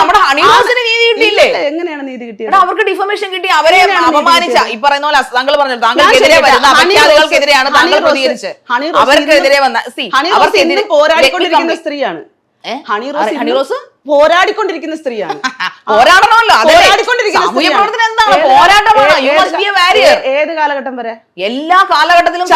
Speaker 2: നമ്മുടെ ഹണിറോസിന് നീതി കിട്ടിയില്ലേ?
Speaker 1: എങ്ങനെയാണ് നീതി കിട്ടിയത്?
Speaker 2: അവർക്ക് ഡിഫമേഷൻ കിട്ടി, അവരെ അപമാനിച്ച ഈ പറയുന്ന പോലെ താങ്കൾ പറഞ്ഞു താങ്കൾക്കെതിരെ വരുന്ന അപഖ്യാതികൾക്കെതിരെയാണ് താങ്കൾ പ്രതികരിച്ച് അവർക്കെതിരെ വന്ന
Speaker 1: അവർക്കെതിരെ പോരാടിക്കൊണ്ടിരിക്കുന്ന സ്ത്രീയാണ് ഹണി റോസ്. പോരാടിക്കൊണ്ടിരിക്കുന്ന സ്ത്രീയാണ്.
Speaker 2: പോരാടണമല്ലോ,
Speaker 1: ഏത് കാലഘട്ടം വരെ?
Speaker 2: എല്ലാ കാലഘട്ടത്തിലും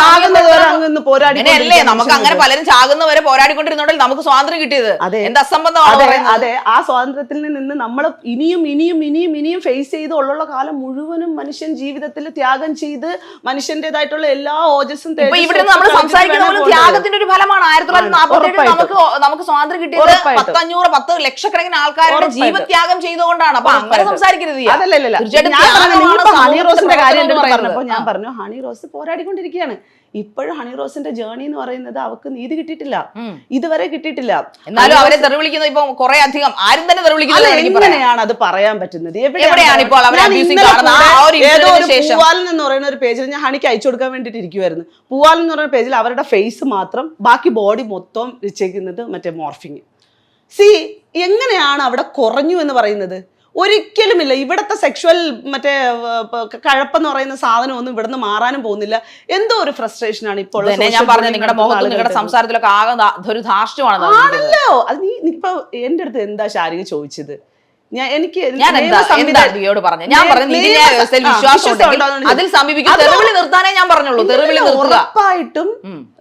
Speaker 2: പോരാടില്ലേ? നമുക്ക് അങ്ങനെ പലരും ചാകുന്നവരെ പോരാടിക്കൊണ്ടിരുന്നോണ്ടല്ലേ നമുക്ക് സ്വാതന്ത്ര്യം കിട്ടിയത്. എന്ത് അസംബന്ധമാണ്?
Speaker 1: അതെ, ആ സ്വാതന്ത്ര്യത്തിൽ നിന്ന് നമ്മൾ ഇനിയും ഫേസ് ചെയ്ത് ഉള്ള കാലം മുഴുവനും മനുഷ്യൻ ജീവിതത്തിൽ ത്യാഗം ചെയ്ത് മനുഷ്യന്റേതായിട്ടുള്ള എല്ലാ ഓജസ്സും
Speaker 2: ഇവിടെ നമ്മൾ സംസാരിക്കുന്ന പോലെ ത്യാഗത്തിന്റെ ഒരു ഫലമാണ് 1947 നമുക്ക് സ്വാതന്ത്ര്യം കിട്ടിയത്. 10 ലക്ഷക്കണക്കിന് ആൾക്കാരുടെ ജീവത്യാഗം ചെയ്തുകൊണ്ടാണ്. അപ്പൊ അങ്ങനെ സംസാരിക്കരുത്.
Speaker 1: ഹണി റോസിന്റെ കാര്യം പറഞ്ഞപ്പോ ഞാൻ പറഞ്ഞു ഹണി റോസ് പോരാടിക്കൊണ്ടിരിക്കുകയാണ്. ഇപ്പോഴും ഹണി റോസിന്റെ ജേർണി എന്ന് പറയുന്നത് അവർക്ക് നീതി കിട്ടിയിട്ടില്ല, ഇതുവരെ കിട്ടിയിട്ടില്ല.
Speaker 2: എന്നാലും അവരെ തെറി വിളിക്കുന്നത് ഇപ്പൊ കുറെ അധികം ആരും തന്നെ തെറി വിളിക്കുന്നത്.
Speaker 1: എങ്ങനെയാണ് അത് പറയാൻ പറ്റുന്നത്?
Speaker 2: എവിടെയാണ് ഇപ്പോൾ
Speaker 1: പൂവാലൻ എന്ന് പറയുന്ന ഒരു പേജിൽ ഞാൻ ഹണിക്ക് അയച്ചു കൊടുക്കാൻ വേണ്ടിട്ട് ഇരിക്കുവായിരുന്നു. പൂവാലൻ എന്ന് പറയുന്ന പേജിൽ അവരുടെ ഫേസ് മാത്രം, ബാക്കി ബോഡി മൊത്തം വെച്ചേക്കുന്നത് മറ്റേ മോർഫിങ്. എങ്ങനെയാണ് അവിടെ കുറഞ്ഞു എന്ന് പറയുന്നത്? ഒരിക്കലുമില്ല. ഇവിടുത്തെ സെക്ഷുവൽ മറ്റേ കഴപ്പെന്ന് പറയുന്ന സാധനം ഒന്നും ഇവിടുന്ന് മാറാനും പോകുന്നില്ല. എന്തോ ഒരു ഫ്രസ്ട്രേഷൻ ആണ് ഇപ്പോൾ.
Speaker 2: ഞാൻ പറഞ്ഞു നിങ്ങളുടെ മുഖത്തും നിങ്ങളുടെ സംസാരത്തിലൊക്കെ ആകെ ഒരു ധാർഷ്ട്യമാണ്.
Speaker 1: ആണല്ലോ. അത് നീ ഇപ്പൊ എന്റെ അടുത്ത് എന്താ ശാരിക ചോദിച്ചത്? ഉറപ്പായിട്ടും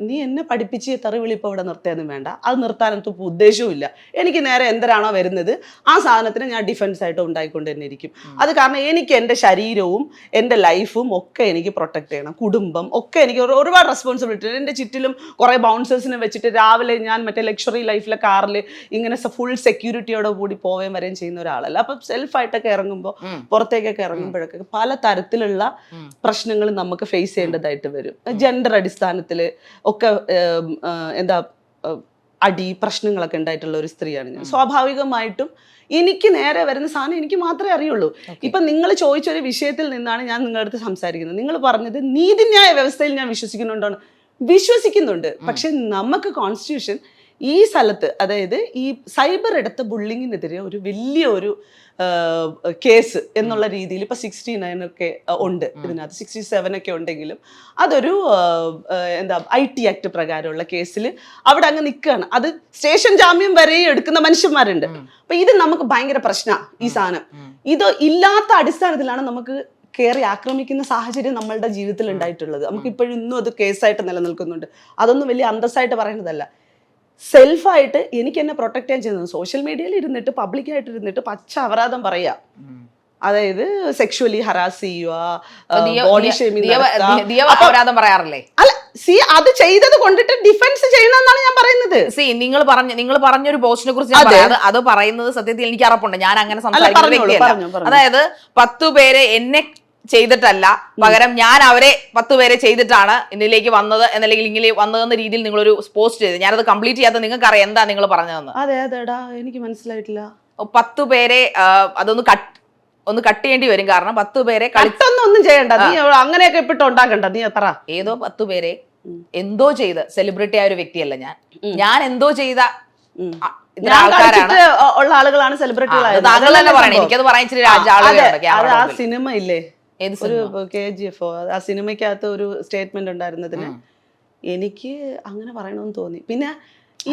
Speaker 1: നീ എന്നെ പഠിപ്പിച്ച് തെറിവിളി ഇപ്പൊ ഇവിടെ നിർത്തിയൊന്നും വേണ്ട. അത് നിർത്താനൊന്നും ഇപ്പൊ ഉദ്ദേശവും ഇല്ല. എനിക്ക് നേരെ എന്തരാണോ വരുന്നത് ആ സാധനത്തിന് ഞാൻ ഡിഫൻസ് ആയിട്ട് ഉണ്ടായിക്കൊണ്ട് തന്നെ ഇരിക്കും. അത് കാരണം എനിക്ക് എന്റെ ശരീരവും എന്റെ ലൈഫും ഒക്കെ എനിക്ക് പ്രൊട്ടക്ട് ചെയ്യണം. കുടുംബം ഒക്കെ എനിക്ക് ഒരുപാട് റെസ്പോൺസിബിലിറ്റി. എന്റെ ചുറ്റിലും കുറെ ബൗൺസേഴ്സിനെ വെച്ചിട്ട് രാവിലെ ഞാൻ മറ്റേ ലക്ഷറി ലൈഫിലെ കാറിൽ ഇങ്ങനെ ഫുൾ സെക്യൂരിറ്റിയോടെ കൂടി പോവുകയും വരെയും ചെയ്യുന്ന ഒരാളല്ല. അപ്പൊ സെൽഫായിട്ടൊക്കെ ഇറങ്ങുമ്പോൾ പുറത്തേക്കൊക്കെ ഇറങ്ങുമ്പോഴൊക്കെ പല തരത്തിലുള്ള പ്രശ്നങ്ങൾ നമുക്ക് ഫേസ് ചെയ്യേണ്ടതായിട്ട് വരും. ജെൻഡർ അടിസ്ഥാനത്തിൽ ഒക്കെ എന്താ അടി പ്രശ്നങ്ങളൊക്കെ ഉണ്ടായിട്ടുള്ള ഒരു സ്ത്രീയാണ് ഞാൻ. സ്വാഭാവികമായിട്ടും എനിക്ക് നേരെ വരുന്ന സാധനം എനിക്ക് മാത്രമേ അറിയുള്ളൂ. ഇപ്പൊ നിങ്ങൾ ചോദിച്ചൊരു വിഷയത്തിൽ നിന്നാണ് ഞാൻ നിങ്ങളുടെ അടുത്ത് സംസാരിക്കുന്നത്. നിങ്ങൾ പറഞ്ഞത് നീതിന്യായ വ്യവസ്ഥയിൽ ഞാൻ വിശ്വസിക്കുന്നുണ്ട്. പക്ഷെ നമുക്ക് കോൺസ്റ്റിറ്റ്യൂഷൻ ഈ സ്ഥലത്ത്, അതായത് ഈ സൈബർ എടുത്ത ബുള്ളിങ്ങിനെതിരെ ഒരു വലിയ ഒരു കേസ് എന്നുള്ള രീതിയിൽ ഇപ്പൊ 69 ഒക്കെ ഉണ്ട് ഇതിനകത്ത്, 67 ഒക്കെ ഉണ്ടെങ്കിലും അതൊരു എന്താ IT ആക്ട് പ്രകാരമുള്ള കേസിൽ അവിടെ അങ്ങ് നിൽക്കുകയാണ്. അത് സ്റ്റേഷൻ ജാമ്യം വരെ എടുക്കുന്ന മനുഷ്യന്മാരുണ്ട്. അപ്പൊ ഇത് നമുക്ക് ഭയങ്കര പ്രശ്നമാണ്. ഈ സാധനം ഇത് ഇല്ലാത്ത അടിസ്ഥാനത്തിലാണ് നമുക്ക് കയറി ആക്രമിക്കുന്ന സാഹചര്യം നമ്മളുടെ ജീവിതത്തിൽ ഉണ്ടായിട്ടുള്ളത്. നമുക്ക് ഇപ്പോഴും ഇന്നും അത് കേസായിട്ട് നിലനിൽക്കുന്നുണ്ട്. അതൊന്നും വലിയ അന്തസ്സായിട്ട് പറയുന്നതല്ല. സെൽഫായിട്ട് എനിക്ക് എന്നെ പ്രൊട്ടക്ട് ചെയ്യാൻ ചെയ്യുന്നത് സോഷ്യൽ മീഡിയയിൽ ഇരുന്നിട്ട് പബ്ലിക്കായിട്ട് ഇരുന്നിട്ട് പച്ച അപരാധം പറയാ, അതായത് സെക്ഷുവലി ഹറാസ് ചെയ്യുക, ബോഡി ഷേമിംഗ്
Speaker 2: പറയാറില്ലേ?
Speaker 1: അല്ല, അത് ചെയ്തത് കൊണ്ടിട്ട് ഡിഫൻസ് ചെയ്യണമെന്നാണ് ഞാൻ പറയുന്നത്.
Speaker 2: നിങ്ങൾ പറഞ്ഞൊരു പോസ്റ്റിനെ കുറിച്ച് അത് പറയുന്നത് സത്യത്തിൽ എനിക്ക് അറപ്പുണ്ട്. ഞാൻ അങ്ങനെ സംസാരിക്കുന്ന വ്യക്തിയല്ല. അതായത് 10 പേരെ എന്നെ ചെയ്തിട്ടല്ല, പകരം ഞാൻ അവരെ 10 പേരെ ചെയ്തിട്ടാണ് ഇതിലേക്ക് വന്നത് എന്നല്ലെങ്കിൽ ഇങ്ങനെ വന്നതെന്ന രീതിയിൽ നിങ്ങളൊരു പോസ്റ്റ് ചെയ്ത് ഞാനത് കംപ്ലീറ്റ് ചെയ്യാത്ത നിങ്ങൾക്ക് അറിയാം എന്താ നിങ്ങൾ പറഞ്ഞതെന്ന്.
Speaker 1: അതെ അതെടാ, എനിക്ക് മനസ്സിലായിട്ടില്ല.
Speaker 2: 10 പേരെ അതൊന്ന് കട്ട് ചെയ്യേണ്ടി വരും. കാരണം 10 പേരെ
Speaker 1: ഒന്നും ചെയ്യണ്ട, നീ അങ്ങനെയൊക്കെ ഇപ്പിട്ട് ഉണ്ടാക്കണ്ട, നീ പറ.
Speaker 2: ഏതോ 10 പേരെ എന്തോ ചെയ്ത് സെലിബ്രിറ്റി ആയ ഒരു വ്യക്തിയല്ല ഞാൻ എന്തോ ചെയ്ത ആൾക്കാരാണ്
Speaker 1: ഉള്ള ആളുകളാണ് സെലിബ്രിറ്റികളായത്.
Speaker 2: താങ്കൾ തന്നെ പറയണേ, എനിക്കത് പറയാൻ ഇച്ചിരി
Speaker 1: ആ സിനിമ ഇല്ലേ, ഒരു KGF, ആ സിനിമയ്ക്കകത്ത് ഒരു സ്റ്റേറ്റ്മെന്റ് ഉണ്ടായിരുന്നതിന് എനിക്ക് അങ്ങനെ പറയണമെന്ന് തോന്നി. പിന്നെ ഈ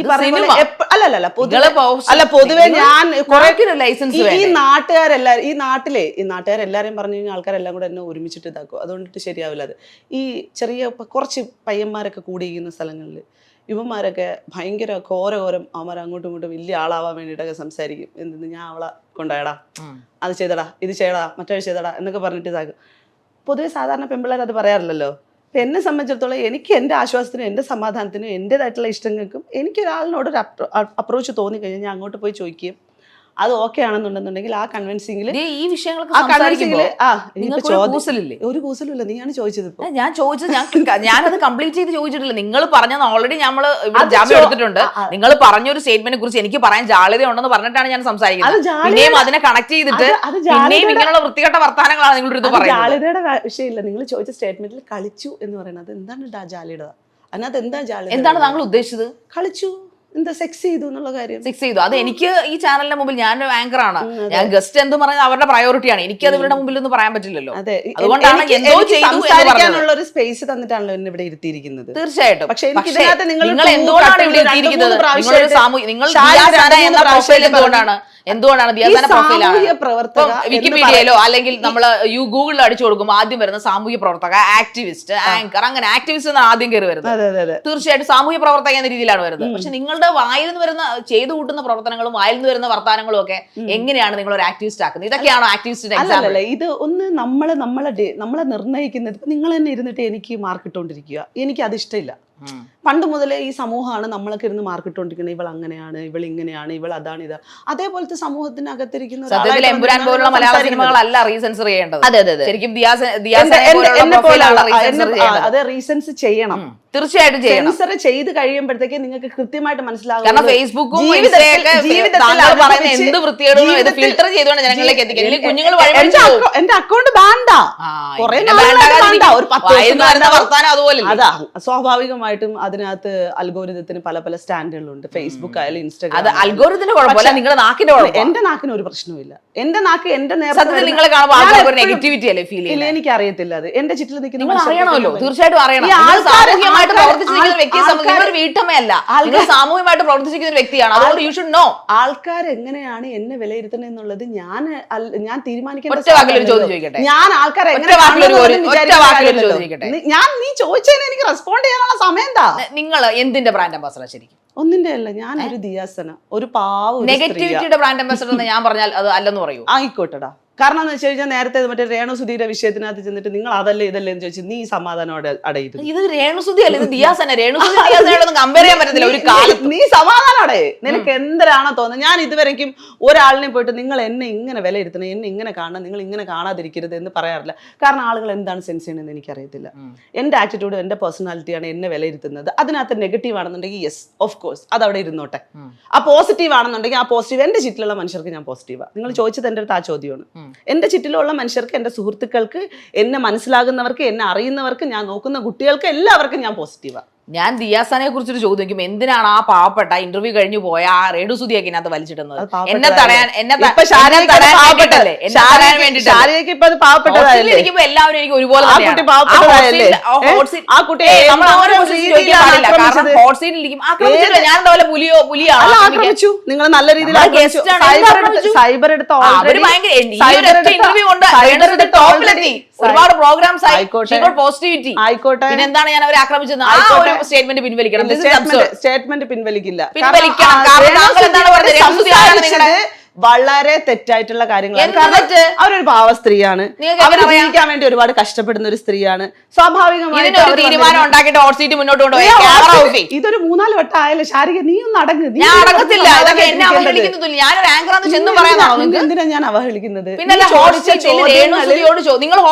Speaker 1: അല്ല പൊതുവെ ഞാൻ ഈ നാട്ടുകാരെല്ലാരും പറഞ്ഞു കഴിഞ്ഞാൽ ആൾക്കാരെല്ലാം കൂടെ എന്നെ ഒരുമിച്ചിട്ട് ഇതാക്കും, അതുകൊണ്ടിട്ട് ശരിയാവില്ല. അത് ഈ ചെറിയ കുറച്ച് പയ്യന്മാരൊക്കെ കൂടിയിരിക്കുന്ന സ്ഥലങ്ങളിൽ ഇവന്മാരൊക്കെ ഭയങ്കര ഘോരം അവന്മാർ അങ്ങോട്ടും ഇങ്ങോട്ടും വലിയ ആളാവാൻ വേണ്ടിയിട്ടൊക്കെ സംസാരിക്കും. എന്തെന്ന് ഞാൻ അവളെ കൊണ്ടുപോയടാ, അത് ചെയ്തടാ, ഇത് ചെയ്യടാ, മറ്റേ ചെയ്തടാ എന്നൊക്കെ പറഞ്ഞിട്ട് ഇതാക്കും. പൊതുവെ സാധാരണ പെൺപിള്ളേർ അത് പറയാറില്ലല്ലോ. അപ്പം എന്നെ സംബന്ധിച്ചിടത്തോളം എനിക്ക് എൻ്റെ ആശ്വാസത്തിനും എൻ്റെ സമാധാനത്തിനും എൻ്റേതായിട്ടുള്ള ഇഷ്ടങ്ങൾക്കും എനിക്കൊരാളിനോട് ഒരു അപ്രോച്ച് തോന്നിക്കഴിഞ്ഞാൽ ഞാൻ അങ്ങോട്ട് പോയി ചോദിക്കുകയും അത് ഓക്കെ ആണെന്നുണ്ടെന്നുണ്ടെങ്കിൽ ആ കൺവിൻസിംഗിൽ
Speaker 2: ഈ വിഷയങ്ങളൊക്കെ
Speaker 1: ഒരു കൂസലില്ല. നീയാണ് ചോദിച്ചത്.
Speaker 2: ഞാൻ ചോദിച്ചത് ഞാനത് കംപ്ലീറ്റ് ചെയ്ത് ചോദിച്ചിട്ടില്ല. നിങ്ങൾ പറഞ്ഞത് ഓൾറെഡി നമ്മള് ജാമ്യം എടുത്തിട്ടുണ്ട്. നിങ്ങൾ പറഞ്ഞൊരു സ്റ്റേറ്റ്മെന്റിനെ കുറിച്ച് എനിക്ക് പറയാൻ ജാള്യത ഉണ്ടെന്ന് പറഞ്ഞിട്ടാണ് ഞാൻ സംസാരിക്കുന്നത്. പിന്നെയും അതിനെ കണക്ട് ചെയ്തിട്ട് പിന്നെയും ഇങ്ങനെയുള്ള വൃത്തികെട്ട വർത്താനങ്ങളാണ് നിങ്ങളുടെ അടുത്ത് പറയുന്നത്.
Speaker 1: ജാള്യതയുടെ വിഷയമില്ല. നിങ്ങൾ ചോദിച്ച സ്റ്റേറ്റ്മെന്റിൽ കളിച്ചു എന്ന് പറയുന്നത് എന്താണ് ജാള്യത? അതിനകത്ത് എന്താ ജാള്യത?
Speaker 2: എന്താണ് താങ്കൾ ഉദ്ദേശിച്ചത്?
Speaker 1: കളിച്ചു, എന്താ സെക്സ് ചെയ്തു എന്നുള്ള കാര്യം.
Speaker 2: സെക്സ് ചെയ്തു, അത് എനിക്ക് ഈ ചാനലിന്റെ മുമ്പിൽ ഞാനൊരു ആങ്കർ ആണ്, ഞാൻ ഗസ്റ്റ് എന്ത് പറയുന്നത് അവരുടെ പ്രയോറിറ്റിയാണ്. എനിക്ക് അത് ഇവരുടെ മുമ്പിൽ ഒന്നും പറയാൻ പറ്റില്ലല്ലോ. അതുകൊണ്ടാണ്
Speaker 1: സംസാരിക്കാനുള്ള ഒരു സ്പേസ് തന്നിട്ടാണല്ലോ എന്നെ ഇവിടെ ഇരുത്തിയിരിക്കുന്നത്.
Speaker 2: തീർച്ചയായിട്ടും.
Speaker 1: പക്ഷേ
Speaker 2: നിങ്ങൾ എന്തുകൊണ്ടാണ് ഇവിടെ ഇരുത്തിയിരിക്കുന്നത്? എന്തുകൊണ്ടാണ് വിക്കിപീഡിയയിലോ അല്ലെങ്കിൽ നമ്മൾ ഗൂഗിളിൽ അടിച്ചു കൊടുക്കുമ്പോൾ ആദ്യം വരുന്ന സാമൂഹ്യ പ്രവർത്തക, ആക്ടിവിസ്റ്റ്, ആങ്കർ, അങ്ങനെ ആക്ടിവിസ്റ്റ് എന്നാണ് ആദ്യം കയറി വരുന്നത്. തീർച്ചയായിട്ടും സാമൂഹ്യ പ്രവർത്തക എന്ന രീതിയിലാണ് വരുന്നത്. പക്ഷെ നിങ്ങളുടെ വായിൽ നിന്ന് വരുന്ന ചെയ്തു കൂട്ടുന്ന പ്രവർത്തനങ്ങളും വായിൽ നിന്ന് വരുന്ന വർത്താനങ്ങളും ഒക്കെ എങ്ങനെയാണ് നിങ്ങൾ ഒരു ആക്ടിവിസ്റ്റ് ആക്കുന്നത്? ഇതൊക്കെയാണോ ആക്ടിവിസ്റ്റിന്റെ എക്സാമ്പിൾ?
Speaker 1: ഇത് ഒന്ന് നമ്മളെ നിർണ്ണയിക്കുന്നത്. നിങ്ങൾ തന്നെ ഇരുന്നിട്ട് എനിക്ക് മാർക്ക് ഇട്ടുകൊണ്ടിരിക്കുക, എനിക്ക് അത് ഇഷ്ടമില്ല. പണ്ട് മുതലേ ഈ സമൂഹമാണ് നമ്മളൊക്കെ ഇരുന്ന് മാർക്കിട്ടുകൊണ്ടിരിക്കുന്നത്. ഇവൾ അങ്ങനെയാണ്, ഇവൾ ഇങ്ങനെയാണ്, ഇവൾ അതാണ്, ഇതാ. അതേപോലത്തെ സമൂഹത്തിനകത്തിരിക്കുന്ന
Speaker 2: സിനിമകളല്ല റീസെൻസർ ചെയ്യേണ്ടത്. ശരിക്കും
Speaker 1: അതെ, റീസെൻസ് ചെയ്യണം,
Speaker 2: തീർച്ചയായിട്ടും
Speaker 1: സെൻസർ ചെയ്ത് കഴിയുമ്പോഴത്തേക്ക് നിങ്ങൾക്ക് കൃത്യമായിട്ട് മനസ്സിലാകും.
Speaker 2: കാരണം ഫേസ്ബുക്കും എന്ത് വൃത്തികേടും ഫിൽറ്റർ ചെയ്തുകൊണ്ട് ജനങ്ങളിലേക്ക് എത്തിക്കും. കുഞ്ഞുങ്ങൾ
Speaker 1: എന്റെ അക്കൗണ്ട് ബാൻഡാ, അതാ സ്വാഭാവികമായിട്ടും അതിനകത്ത് അൽഗോരിതത്തിന് പല പല സ്റ്റാൻഡുകളുണ്ട്. ഫേസ്ബുക്ക് ആയാലും ഇൻസ്റ്റാഗ്രാം.
Speaker 2: അത് അൽഗോരിതത്തിന്റെ കുഴപ്പമില്ല, നിങ്ങളുടെ നാക്കിന്റെ കുഴപ്പം.
Speaker 1: എന്റെ നാക്കിന് ഒരു പ്രശ്നവുമില്ല. എന്റെ നാക്ക് എന്റെ
Speaker 2: നിങ്ങളെ കാണുമ്പോൾ നെഗറ്റിവിറ്റി അല്ലേ ഫീൽ ചെയ്യുന്നത്?
Speaker 1: എനിക്ക് അറിയത്തില്ല. അത് എന്റെ ചുറ്റിൽ നിൽക്കുന്ന
Speaker 2: അറിയണമല്ലോ, തീർച്ചയായിട്ടും അറിയണം. സാമൂഹികമായിട്ട് പ്രവർത്തിച്ചിരിക്കുന്ന വ്യക്തിയെ സംബന്ധിച്ച് നിങ്ങൾ വീട്ടമ്മയല്ല, നിങ്ങൾ സാമൂഹികമായിട്ട് പ്രവർത്തിച്ചിരിക്കുന്ന വ്യക്തിയാണ്. അതുകൊണ്ട് യു ഷുഡ് നോ
Speaker 1: ആൾക്കാർ എങ്ങനെയാണ് എന്നെ വിലയിരുത്തുന്നത് എന്നുള്ളത് ഞാൻ തീരുമാനിക്കാൻ.
Speaker 2: ഞാൻ
Speaker 1: ആൾക്കാരെ നീ ചോദിച്ചതിന് എനിക്ക് റെസ്പോണ്ട് ചെയ്യാനുള്ള സമയം എന്താ?
Speaker 2: നിങ്ങൾ എന്തിന്റെ ബ്രാൻഡ് അംബാസഡർ? ശരിക്കും
Speaker 1: ഒന്നിന്റെ അല്ല, ഞാൻ ഒരു ദിയാസന, ഒരു പാവം.
Speaker 2: നെഗറ്റിവിറ്റിയുടെ ബ്രാൻഡ് അംബാസഡർ എന്ന് ഞാൻ പറഞ്ഞാൽ അത് അല്ലെന്ന് പറയൂ?
Speaker 1: ആയിക്കോട്ടെടാ. കാരണം എന്ന് വെച്ച് കഴിഞ്ഞാൽ നേരത്തെ മറ്റേ രേണുസുധിയുടെ വിഷയത്തിനകത്ത് ചെന്നിട്ട് നിങ്ങൾ അതല്ലേ ഇതല്ലേ എന്ന് ചോദിച്ചു, നീ സമാധാനോടെ അടയിരുന്നു.
Speaker 2: ഇത് രേണുസുധി അല്ല, ഇത് ദിയാസന. രേണുസുധിയോടൊന്നും കമ്പയർ ചെയ്യാൻ പറ്റത്തില്ല ഒരു കാലത്ത്.
Speaker 1: നീ സമാധാനോടെ, നിനക്ക് എന്തരാണോ തോന്നുന്നത്. ഞാൻ ഇതുവരെയ്ക്കും ഒരാളിനെ പോയിട്ട് നിങ്ങൾ എന്നെ ഇങ്ങനെ വിലയിരുത്തണം, എന്നെ ഇങ്ങനെ കാണണം, നിങ്ങൾ ഇങ്ങനെ കാണാതിരിക്കരുത് എന്ന് പറയാറില്ല. കാരണം ആളുകൾ എന്താണ് സെൻസ് ചെയ്യണമെന്ന് എനിക്കറിയത്തില്ല. എന്റെ ആറ്റിറ്റ്യൂഡ്, എന്റെ പേഴ്സണാലിറ്റിയാണ് എന്നെ വിലയിരുത്തുന്നത്. അതിനകത്ത് നെഗറ്റീവ് ആണെന്നുണ്ടെങ്കിൽ യെസ്, ഓഫ് കോഴ്സ്, അത് അവിടെ ഇരുന്നോട്ടെ. ആ പോസിറ്റീവ് ആണെന്നുണ്ടെങ്കിൽ ആ പോസിറ്റീവ്. എന്റെ ചുറ്റിലുള്ള മനുഷ്യർക്ക് ഞാൻ പോസിറ്റീവാണ്. നിങ്ങൾ ചോദിച്ചത് എൻ്റെ അടുത്ത് ആ ചോദ്യമാണ്. എന്റെ ചുറ്റിലുള്ള മനുഷ്യർക്ക്, എന്റെ സുഹൃത്തുക്കൾക്ക്, എന്നെ മനസ്സിലാകുന്നവർക്ക്, എന്നെ അറിയുന്നവർക്ക്, ഞാൻ നോക്കുന്ന കുട്ടികൾക്ക് എല്ലാവർക്കും ഞാൻ പോസിറ്റീവാണ്.
Speaker 2: ഞാൻ ദിയാസനെ കുറിച്ചൊരു ചോദിക്കും, എന്തിനാണ് ആ പാവപ്പെട്ട ഇന്റർവ്യൂ കഴിഞ്ഞു പോയ ആ രേണുസുധിയൊക്കെ ഇതിനകത്ത് വലിച്ചിടുന്നത്? എന്നെ തടയാൻ എല്ലാവരും എനിക്ക് ഒരുപോലെ ഞാൻ എന്താ പുലിയാണോ?
Speaker 1: നിങ്ങൾ നല്ല രീതിയിൽ
Speaker 2: ഒരുപാട് പ്രോഗ്രാംസ് പോസിറ്റിവിറ്റി ആയിക്കോട്ടെ. പിന്നെന്താണ് ഞാൻ അവരെ ആക്രമിച്ചത്? സ്റ്റേറ്റ്മെന്റ് പിൻവലിക്കണം.
Speaker 1: സ്റ്റേറ്റ്മെന്റ് പിൻവലിക്കില്ല. വളരെ തെറ്റായിട്ടുള്ള കാര്യങ്ങളാണ്.
Speaker 2: എന്ത്
Speaker 1: കാരണം
Speaker 2: തെറ്റ്?
Speaker 1: അവരൊരു പാവ സ്ത്രീയാണ്,
Speaker 2: നിങ്ങൾക്ക്
Speaker 1: അവർ
Speaker 2: എങ്ങനെ അറിയാം?
Speaker 1: ജീവിക്കാൻ വേണ്ടി ഒരുപാട് കഷ്ടപ്പെടുന്ന ഒരു സ്ത്രീയാണ്. സ്വാഭാവികമായിട്ട്
Speaker 2: ഇതിനൊരു
Speaker 1: അവര്
Speaker 2: തീരുമാനം ഉണ്ടാക്കിയിട്ട് ഹോട്ട് സീറ്റ് മുന്നോട്ട് കൊണ്ടുപോയി
Speaker 1: ഇതൊരു 3-4 വട്ടം ആയാലും ശാരിക നീ ഒന്ന് അടങ്ങ്. നീ
Speaker 2: ഞാൻ
Speaker 1: ഒന്ന്
Speaker 2: അടങ്ങത്തില്ല. ഇതൊക്കെ എന്നെ
Speaker 1: സമാധാനമായിട്ടിരിക്കേണ്ടത്.
Speaker 2: അവഹേളിക്കുന്നില്ല. ഞാനൊരു ആങ്കറാന്ന് ചെന്നും പറയാനാണോ നിങ്ങൾക്ക്?
Speaker 1: എന്തിനാ ഞാൻ അവഹേളിക്കുന്നത്?
Speaker 2: പിന്നെ നിങ്ങൾ ഹോട്ട് സീറ്റിലാണ് ഇരിക്കുന്നത്. നിങ്ങൾക്ക്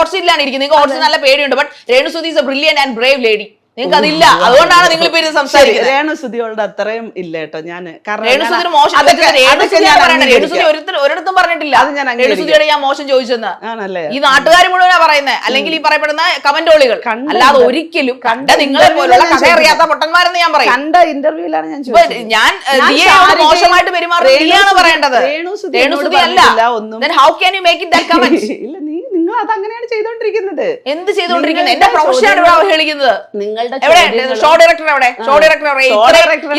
Speaker 2: ഹോട്ട് സീറ്റ് നല്ല പേടിയുണ്ട്. ബട്ട് രേണുസുതി is A brilliant and Brave lady. നിങ്ങൾക്ക് അതില്ല. അതുകൊണ്ടാണ് നിങ്ങൾ ഇപ്പൊ ഇത് സംസാരിക്കുന്നത്.
Speaker 1: രേണുസുതിയോട് അത്രയും ഇല്ല കേട്ടോ ഞാൻ.
Speaker 2: രേണുസുതിന് മോശം ഒരിടത്തും പറഞ്ഞിട്ടില്ല. രേണുസുതിയുടെ ഞാൻ മോശം ചോദിച്ചെന്ന്
Speaker 1: ആണല്ലേ?
Speaker 2: ഈ നാട്ടുകാർ മുഴുവനാ പറയുന്നത്, അല്ലെങ്കിൽ ഈ പറയപ്പെടുന്ന കമന്റോളികൾ. അല്ലാതെ ഒരിക്കലും കണ്ട നിങ്ങളെ പോലുള്ള കഥ അറിയാത്ത പൊട്ടന്മാരെന്ന് ഞാൻ പറയും.
Speaker 1: കണ്ട ഇന്റർവ്യൂലാണ് ഞാൻ
Speaker 2: ഞാൻ മോശമായിട്ട് പെരുമാറുകയാണ് പറയേണ്ടത്. രേണുസുതി അല്ല. Then how can you make it that comment?
Speaker 1: ഇല്ല, നിങ്ങൾ അത് അങ്ങനെയാണ് ചെയ്തോണ്ടിരിക്കുന്നത്.
Speaker 2: എന്ത് ചെയ്തോണ്ടിരിക്കുന്നത്? എന്റെ പ്രൊഫഷനാണ് ഇവിടെ അവഹേളിക്കുന്നത്.
Speaker 1: നിങ്ങളുടെ
Speaker 2: ഷോ ഡയറക്ടർ എവിടെ? ഷോ ഡയറക്ടർ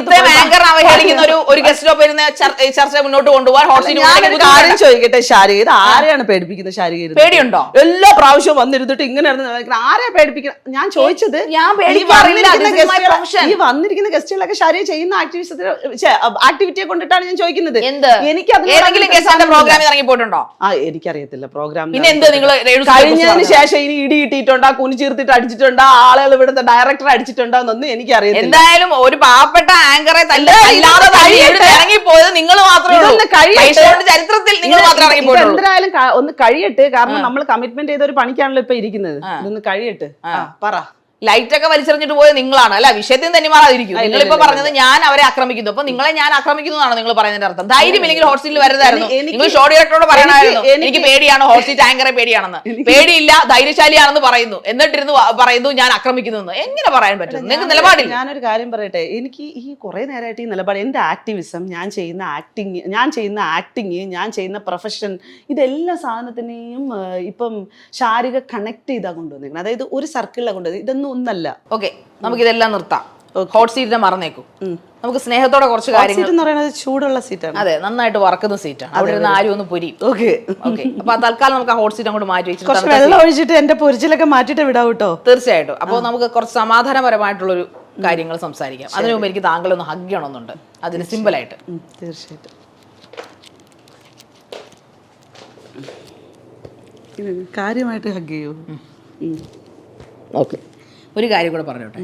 Speaker 2: ഇത്രയും ആങ്കർ അവഹേളിക്കുന്ന ഒരു ഗസ്റ്റ് ഓഫ് വരുന്ന ചർച്ച മുന്നോട്ട് കൊണ്ടുപോകാൻ ഹോട്ട് സീറ്റ്
Speaker 1: കാര്യം ചോദിക്കട്ടെ ശാരിക, ഇത് ആരെയാണ് പേടിപ്പിക്കുന്നത്? ശാരിക
Speaker 2: പേടിയുണ്ടോ?
Speaker 1: എല്ലാ പ്രാവശ്യവും വന്നിരുന്നിട്ട് ഇങ്ങനെ ആരെയാ പേടിപ്പിക്കുന്നത്? ഞാൻ ചോദിച്ചത് ഈ വന്നിരിക്കുന്ന ഗസ്റ്റുകളൊക്കെ ശാരിക ചെയ്യുന്ന ആക്ടിവിറ്റിയെ കൊണ്ടിട്ടാണ് ഞാൻ ചോദിക്കുന്നത്.
Speaker 2: എനിക്ക് ഏതെങ്കിലും ഗസ്റ്റിന്റെ പ്രോഗ്രാമിൽ ഇറങ്ങി പോയിട്ടുണ്ടോ?
Speaker 1: എനിക്കറിയത്തില്ല പ്രോഗ്രാം.
Speaker 2: പിന്നെ എന്ത് നിങ്ങൾ
Speaker 1: കഴിഞ്ഞതിന് ശേഷം ഇനി ഇടി ഇട്ടിട്ടുണ്ടോ, കുനി ചീർത്തിട്ട് അടിച്ചിട്ടുണ്ടോ, ആളുകൾ ഇവിടുത്തെ ഡയറക്ടർ അടിച്ചിട്ടുണ്ടോ എന്നൊന്നും എനിക്കറിയത്തില്ല.
Speaker 2: എന്തായാലും ഒരു പാവപ്പെട്ട ആങ്കറെ അല്ലാതെ ഇറങ്ങിപ്പോയത് നിങ്ങൾ മാത്രമേ ഉള്ളൂ. ചരിത്രത്തിൽ നിങ്ങൾ മാത്രമേ ഇറങ്ങിപ്പോയിട്ടുള്ളൂ.
Speaker 1: എന്തായാലും ഒന്ന് കഴിയട്ടെ. കാരണം നമ്മൾ കമ്മിറ്റ്മെന്റ് ചെയ്ത ഒരു പണിക്കാണല്ലോ ഇപ്പൊ ഇരിക്കുന്നത്. ഇതൊന്ന് കഴിയട്ടെ. പറ.
Speaker 2: ലൈറ്റ് ഒക്കെ വലിച്ചെറിഞ്ഞിട്ട് പോയത് നിങ്ങളാണ്. അല്ല, വിഷയത്തിൽ തന്നെ മാറാതിരിക്കും. നിങ്ങളിപ്പോ പറഞ്ഞത് ഞാൻ അവരെ ആക്രമിക്കുന്നു. അപ്പൊ നിങ്ങളെ ഞാൻ ആക്രമിക്കുന്നതാണ് നിങ്ങൾ പറയുന്നതിന്റെ അർത്ഥം. ധൈര്യമില്ലെങ്കിൽ ഹോട്ട് സീറ്റിൽ വരുന്നതായിരുന്നു. നിങ്ങൾ ഷോ ഡയറക്ടറോട് പറയണമായിരുന്നു എനിക്ക് പേടിയാണ്, ഹോട്ട് സീറ്റ് ആങ്കറെ പേടിയാണെന്ന്. പേടിയില്ല, ധൈര്യശാലിയാണെന്ന് പറയുന്നു, എന്നിട്ടിരുന്ന് പറയുന്നു ഞാൻ ആക്രമിക്കുന്നു. എങ്ങനെ പറയാൻ പറ്റും? നിങ്ങൾക്ക് നിലപാടില്ല.
Speaker 1: ഞാനൊരു കാര്യം പറയട്ടെ, എനിക്ക് ഈ കുറെ നേരമായിട്ട് ഈ നിലപാട്, എന്റെ ആക്ടിവിസം, ഞാൻ ചെയ്യുന്ന ആക്ടിങ്, ഞാൻ ചെയ്യുന്ന പ്രൊഫഷൻ, ഇതെല്ലാ സാധനത്തിനെയും ഇപ്പം ശാരിക കണക്ട് ചെയ്താ കൊണ്ടുവന്നിരിക്കുന്നത്. അതായത് ഒരു സർക്കിളിലാണ് കൊണ്ടുവന്നത്. ഇതൊന്നും ഒന്നല്ല.
Speaker 2: ഓക്കെ, നമുക്കിതെല്ലാം നിർത്താം. ഹോട്ട് സീറ്റിനെ മറന്നേക്കും. നമുക്ക് സ്നേഹത്തോടെ കുറച്ച് കാര്യങ്ങൾ.
Speaker 1: എന്ന് പറയുന്നത് ചൂടുള്ള സീറ്റാണ്.
Speaker 2: അതെ, നന്നായിട്ട് വറക്കുന്ന സീറ്റാണ്. അവിടെ നിന്ന് ആരും ഒന്ന് പൊരി.
Speaker 1: ഓക്കെ.
Speaker 2: അപ്പൊ തൽക്കാലം നമുക്ക് ആ ഹോട്ട് സീറ്റ് അങ്ങോട്ട് മാറ്റി വെച്ചിട്ട്
Speaker 1: വെള്ളം ഒഴിച്ചിട്ട് എന്റെ പൊരിച്ചിലൊക്കെ മാറ്റിട്ട് വിടാം കേട്ടോ.
Speaker 2: തീർച്ചയായിട്ടും. അപ്പോൾ നമുക്ക് കുറച്ച് സമാധാനപരമായിട്ടുള്ളൊരു കാര്യങ്ങൾ സംസാരിക്കാം. അതിനു മുമ്പ് എനിക്ക് താങ്കളൊന്ന് ഹഗ് ചെയ്യണമെന്നുണ്ട്. അതിന് സിമ്പിൾ ആയിട്ട്.
Speaker 1: തീർച്ചയായിട്ടും. കാര്യമായിട്ട് ഹഗ് ചെയ്യൂ.
Speaker 2: ഓക്കെ, ഒരു കാര്യം കൂടെ പറഞ്ഞോട്ടെ.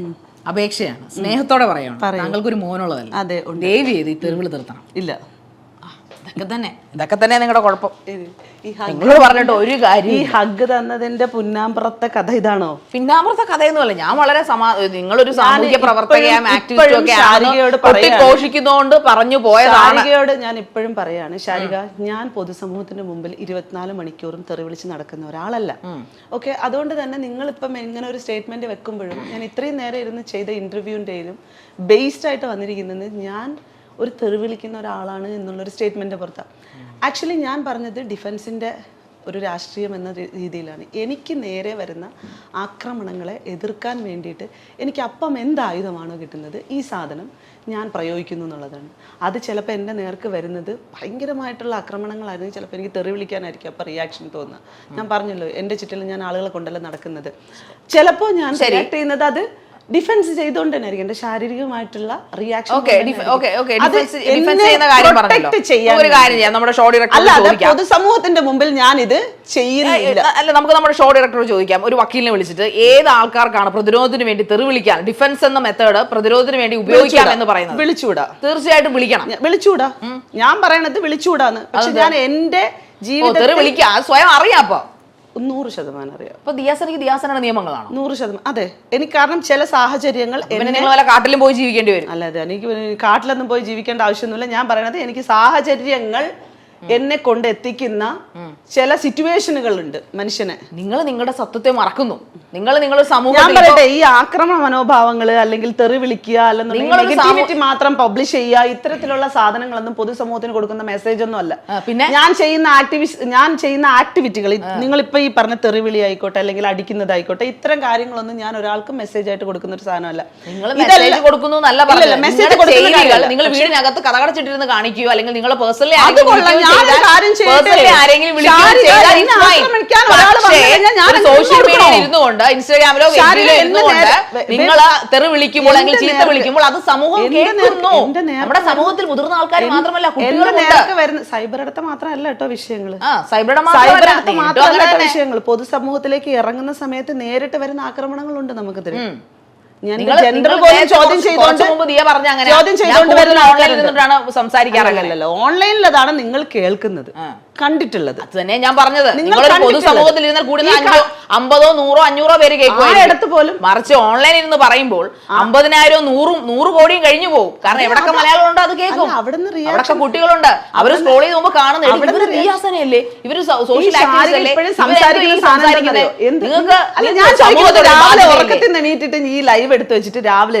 Speaker 2: അപേക്ഷയാണ്, സ്നേഹത്തോടെ പറയണം. താങ്കൾക്കൊരു മോനുള്ളതല്ല.
Speaker 1: അതെ,
Speaker 2: ദയവ് ചെയ്ത് ഈ തെരുവിൽ നിർത്തണം.
Speaker 1: ഇല്ല,
Speaker 2: ഇതൊക്കെ തന്നെ നിങ്ങളുടെ കുഴപ്പം. നിങ്ങളോട് പറഞ്ഞിട്ട് ഒരു കാര്യം.
Speaker 1: ഈ ഹഗ് തന്നതിന്റെ പുന്നാമ്പുറത്തെ കഥ ഇതാണോ?
Speaker 2: പിന്നാമ്പുറത്തെ കഥയൊന്നുമല്ല. ഞാൻ വളരെ നിങ്ങളൊരു സാമൂഹ്യ പ്രവർത്തകയും ആക്ടിവിസ്റ്റും ഒക്കെ ഘോഷിക്കുന്നതുകൊണ്ട് പറഞ്ഞു പോയതാണ്.
Speaker 1: ശാരികയോട് ഞാൻ ഇപ്പോഴും പറയാണ്, ശാരിക, ഞാൻ പൊതുസമൂഹത്തിന്റെ മുമ്പിൽ 24 മണിക്കൂറും തെറിവിളിച്ച് നടക്കുന്ന ഒരാളല്ല. ഓക്കെ, അതുകൊണ്ട് തന്നെ നിങ്ങളിപ്പം ഇങ്ങനെ ഒരു സ്റ്റേറ്റ്മെന്റ് വെക്കുമ്പോഴും ഞാൻ ഇത്രയും നേരം ഇരുന്ന് ചെയ്ത ഇന്റർവ്യൂവിൻ്റെയിലും ബേസ്ഡ് ആയിട്ട് വന്നിരിക്കുന്നത് ഞാൻ ഒരു തെറിവിളിക്കുന്ന ഒരാളാണ് എന്നുള്ളൊരു സ്റ്റേറ്റ്മെന്റ് പുറത്താണ്. ആക്ച്വലി ഞാൻ പറഞ്ഞത് ഡിഫൻസിൻ്റെ ഒരു രാഷ്ട്രീയം എന്ന രീതിയിലാണ്. എനിക്ക് നേരെ വരുന്ന ആക്രമണങ്ങളെ എതിർക്കാൻ വേണ്ടിയിട്ട് എനിക്ക് അപ്പം എന്ത് ആയുധമാണോ കിട്ടുന്നത്, ഈ സാധനം ഞാൻ പ്രയോഗിക്കുന്നു എന്നുള്ളതാണ്. അത് ചിലപ്പോൾ എൻ്റെ നേർക്ക് വരുന്നത് ഭയങ്കരമായിട്ടുള്ള ആക്രമണങ്ങളായിരുന്നു. ചിലപ്പോൾ എനിക്ക് തെറി വിളിക്കാനായിരിക്കും അപ്പം റിയാക്ഷൻ തോന്നുക. ഞാൻ പറഞ്ഞല്ലോ, എൻ്റെ ചുറ്റിലും ഞാൻ ആളുകളെ കൊണ്ടല്ല നടക്കുന്നത്. ചിലപ്പോൾ ഞാൻ റിയാക്ട് ചെയ്യുന്നത് അത് ഡിഫൻസ് ചെയ്തുകൊണ്ട് തന്നെ ആയിരിക്കും. എന്റെ ശാരീരികമായിട്ടുള്ള റിയാക്ഷൻ പൊതുസമൂഹത്തിന്റെ മുമ്പിൽ ഞാൻ ഇത് ചെയ്യുന്നില്ല.
Speaker 2: അല്ല, നമുക്ക് നമ്മുടെ ഷോ ഡയറക്ടറോട് ചോദിക്കാം. ഒരു വക്കീലിനെ വിളിച്ചിട്ട് ഏത് ആൾക്കാർക്കാണ് പ്രതിരോധത്തിന് വേണ്ടി തെറി വിളിക്കാൻ, ഡിഫൻസ് എന്ന മെത്തേഡ് പ്രതിരോധത്തിന് വേണ്ടി ഉപയോഗിക്കാം എന്ന് പറയുന്നത്?
Speaker 1: വിളിച്ചുകൂടാ.
Speaker 2: തീർച്ചയായിട്ടും വിളിക്കണം.
Speaker 1: വിളിച്ചുകൂടാ. ഞാൻ പറയണത് വിളിച്ചുകൂടാന്ന്. പക്ഷെ ഞാൻ എന്റെ ജീവിതത്തിൽ
Speaker 2: വിളിക്കാം, സ്വയം അറിയാം. അപ്പൊ
Speaker 1: 100% അറിയാം.
Speaker 2: അപ്പൊ ദിയാസനയുടെ നിയമങ്ങളാണ്
Speaker 1: 100%. അതെ, എനിക്ക് കാരണം ചില സാഹചര്യങ്ങൾ
Speaker 2: കാട്ടിലും പോയി ജീവിക്കേണ്ടി വരും.
Speaker 1: അല്ലാതെ എനിക്ക് കാട്ടിലൊന്നും പോയി ജീവിക്കേണ്ട ആവശ്യമൊന്നുമില്ല. ഞാൻ പറയണത് എനിക്ക് സാഹചര്യങ്ങൾ എന്നെ കൊണ്ട് എത്തിക്കുന്ന ചില സിറ്റുവേഷനുകളുണ്ട് മനുഷ്യനെ.
Speaker 2: നിങ്ങൾ നിങ്ങളുടെ സത്യത്തെ മറക്കുന്നു. നിങ്ങൾ സമൂഹം,
Speaker 1: ഞാൻ പറയട്ടെ, ഈ ആക്രമണ മനോഭാവങ്ങള് അല്ലെങ്കിൽ തെറി വിളിക്കുക അല്ലെങ്കിൽ നെഗറ്റിവിറ്റി മാത്രം പബ്ലിഷ് ചെയ്യുക, ഇത്തരത്തിലുള്ള സാധനങ്ങളൊന്നും പൊതുസമൂഹത്തിന് കൊടുക്കുന്ന മെസ്സേജ് ഒന്നും അല്ല.
Speaker 2: പിന്നെ
Speaker 1: ഞാൻ ചെയ്യുന്ന ആക്ടിവിറ്റികൾ, നിങ്ങളിപ്പോ ഈ പറഞ്ഞ തെറിവിളി ആയിക്കോട്ടെ അല്ലെങ്കിൽ അടിക്കുന്നതായിക്കോട്ടെ, ഇത്തരം കാര്യങ്ങളൊന്നും ഞാൻ ഒരാൾക്കും മെസ്സേജ് ആയിട്ട് കൊടുക്കുന്ന ഒരു സാധനമല്ല.
Speaker 2: മെസ്സേജ് കൊടുക്കുന്നു. നിങ്ങൾ വീടിനകത്ത് കഥകടച്ചിട്ടിരുന്ന് കാണിക്കുകയോ അല്ലെങ്കിൽ നിങ്ങളെ പേഴ്സണലി ആരെങ്കിലും സോഷ്യൽ മീഡിയയിൽ ഇരുന്നുകൊണ്ട് ഇൻസ്റ്റാഗ്രാമിലോ ഇരുന്നുകൊണ്ട് നിങ്ങൾ തെറി വിളിക്കുമ്പോൾ അല്ലെങ്കിൽ ചീത്ത വിളിക്കുമ്പോൾ അത് സമൂഹം കേൾക്കുന്നു. നമ്മുടെ സമൂഹത്തിൽ മുതിർന്ന ആൾക്കാർ മാത്രമല്ല കുട്ടികളുണ്ട്.
Speaker 1: സൈബർ അടുത്ത മാത്രമല്ല കേട്ടോ വിഷയങ്ങൾ,
Speaker 2: സൈബർ
Speaker 1: മാത്രമല്ല വിഷയങ്ങൾ. പൊതുസമൂഹത്തിലേക്ക് ഇറങ്ങുന്ന സമയത്ത് നേരിട്ട് വരുന്ന ആക്രമണങ്ങളുണ്ട് നമുക്കെതിരെ. സംസാരിക്കാറില്ലല്ലോ, ഓൺലൈനിൽ അതാണ് നിങ്ങൾ കേൾക്കുന്നത്, കണ്ടിട്ടുള്ളത്.
Speaker 2: അത് തന്നെ ഞാൻ പറഞ്ഞത്. നിങ്ങൾ പൊതുസമൂഹത്തിൽ ഇരുന്നാൽ കൂടുന്ന 50, 100, 500 പേര് കേൾക്കുമായിടത്ത്
Speaker 1: പോലും,
Speaker 2: മറിച്ച് ഓൺലൈനിൽ ഇരുന്ന് പറയുമ്പോൾ 50,000, 100 കോടിയും കഴിഞ്ഞു പോകും. കാരണം എവിടൊക്കെ മലയാളം ഉണ്ടോ അത് കേൾക്കും, അവിടൊക്കെ കുട്ടികളുണ്ട്. അവര് സ്ക്രോൾ ചെയ്ത് പോകുമ്പോൾ കാണുന്നത് ഇവര് റിയാസനയല്ലേ, ഇവര് സോഷ്യൽ ആക്ടിവിസ്റ്റല്ലേ, സംസാരിക്കുന്നത്.
Speaker 1: നിങ്ങൾക്ക് എണീറ്റിട്ട് ഈ ലൈവ് എടുത്ത് വെച്ചിട്ട് രാവിലെ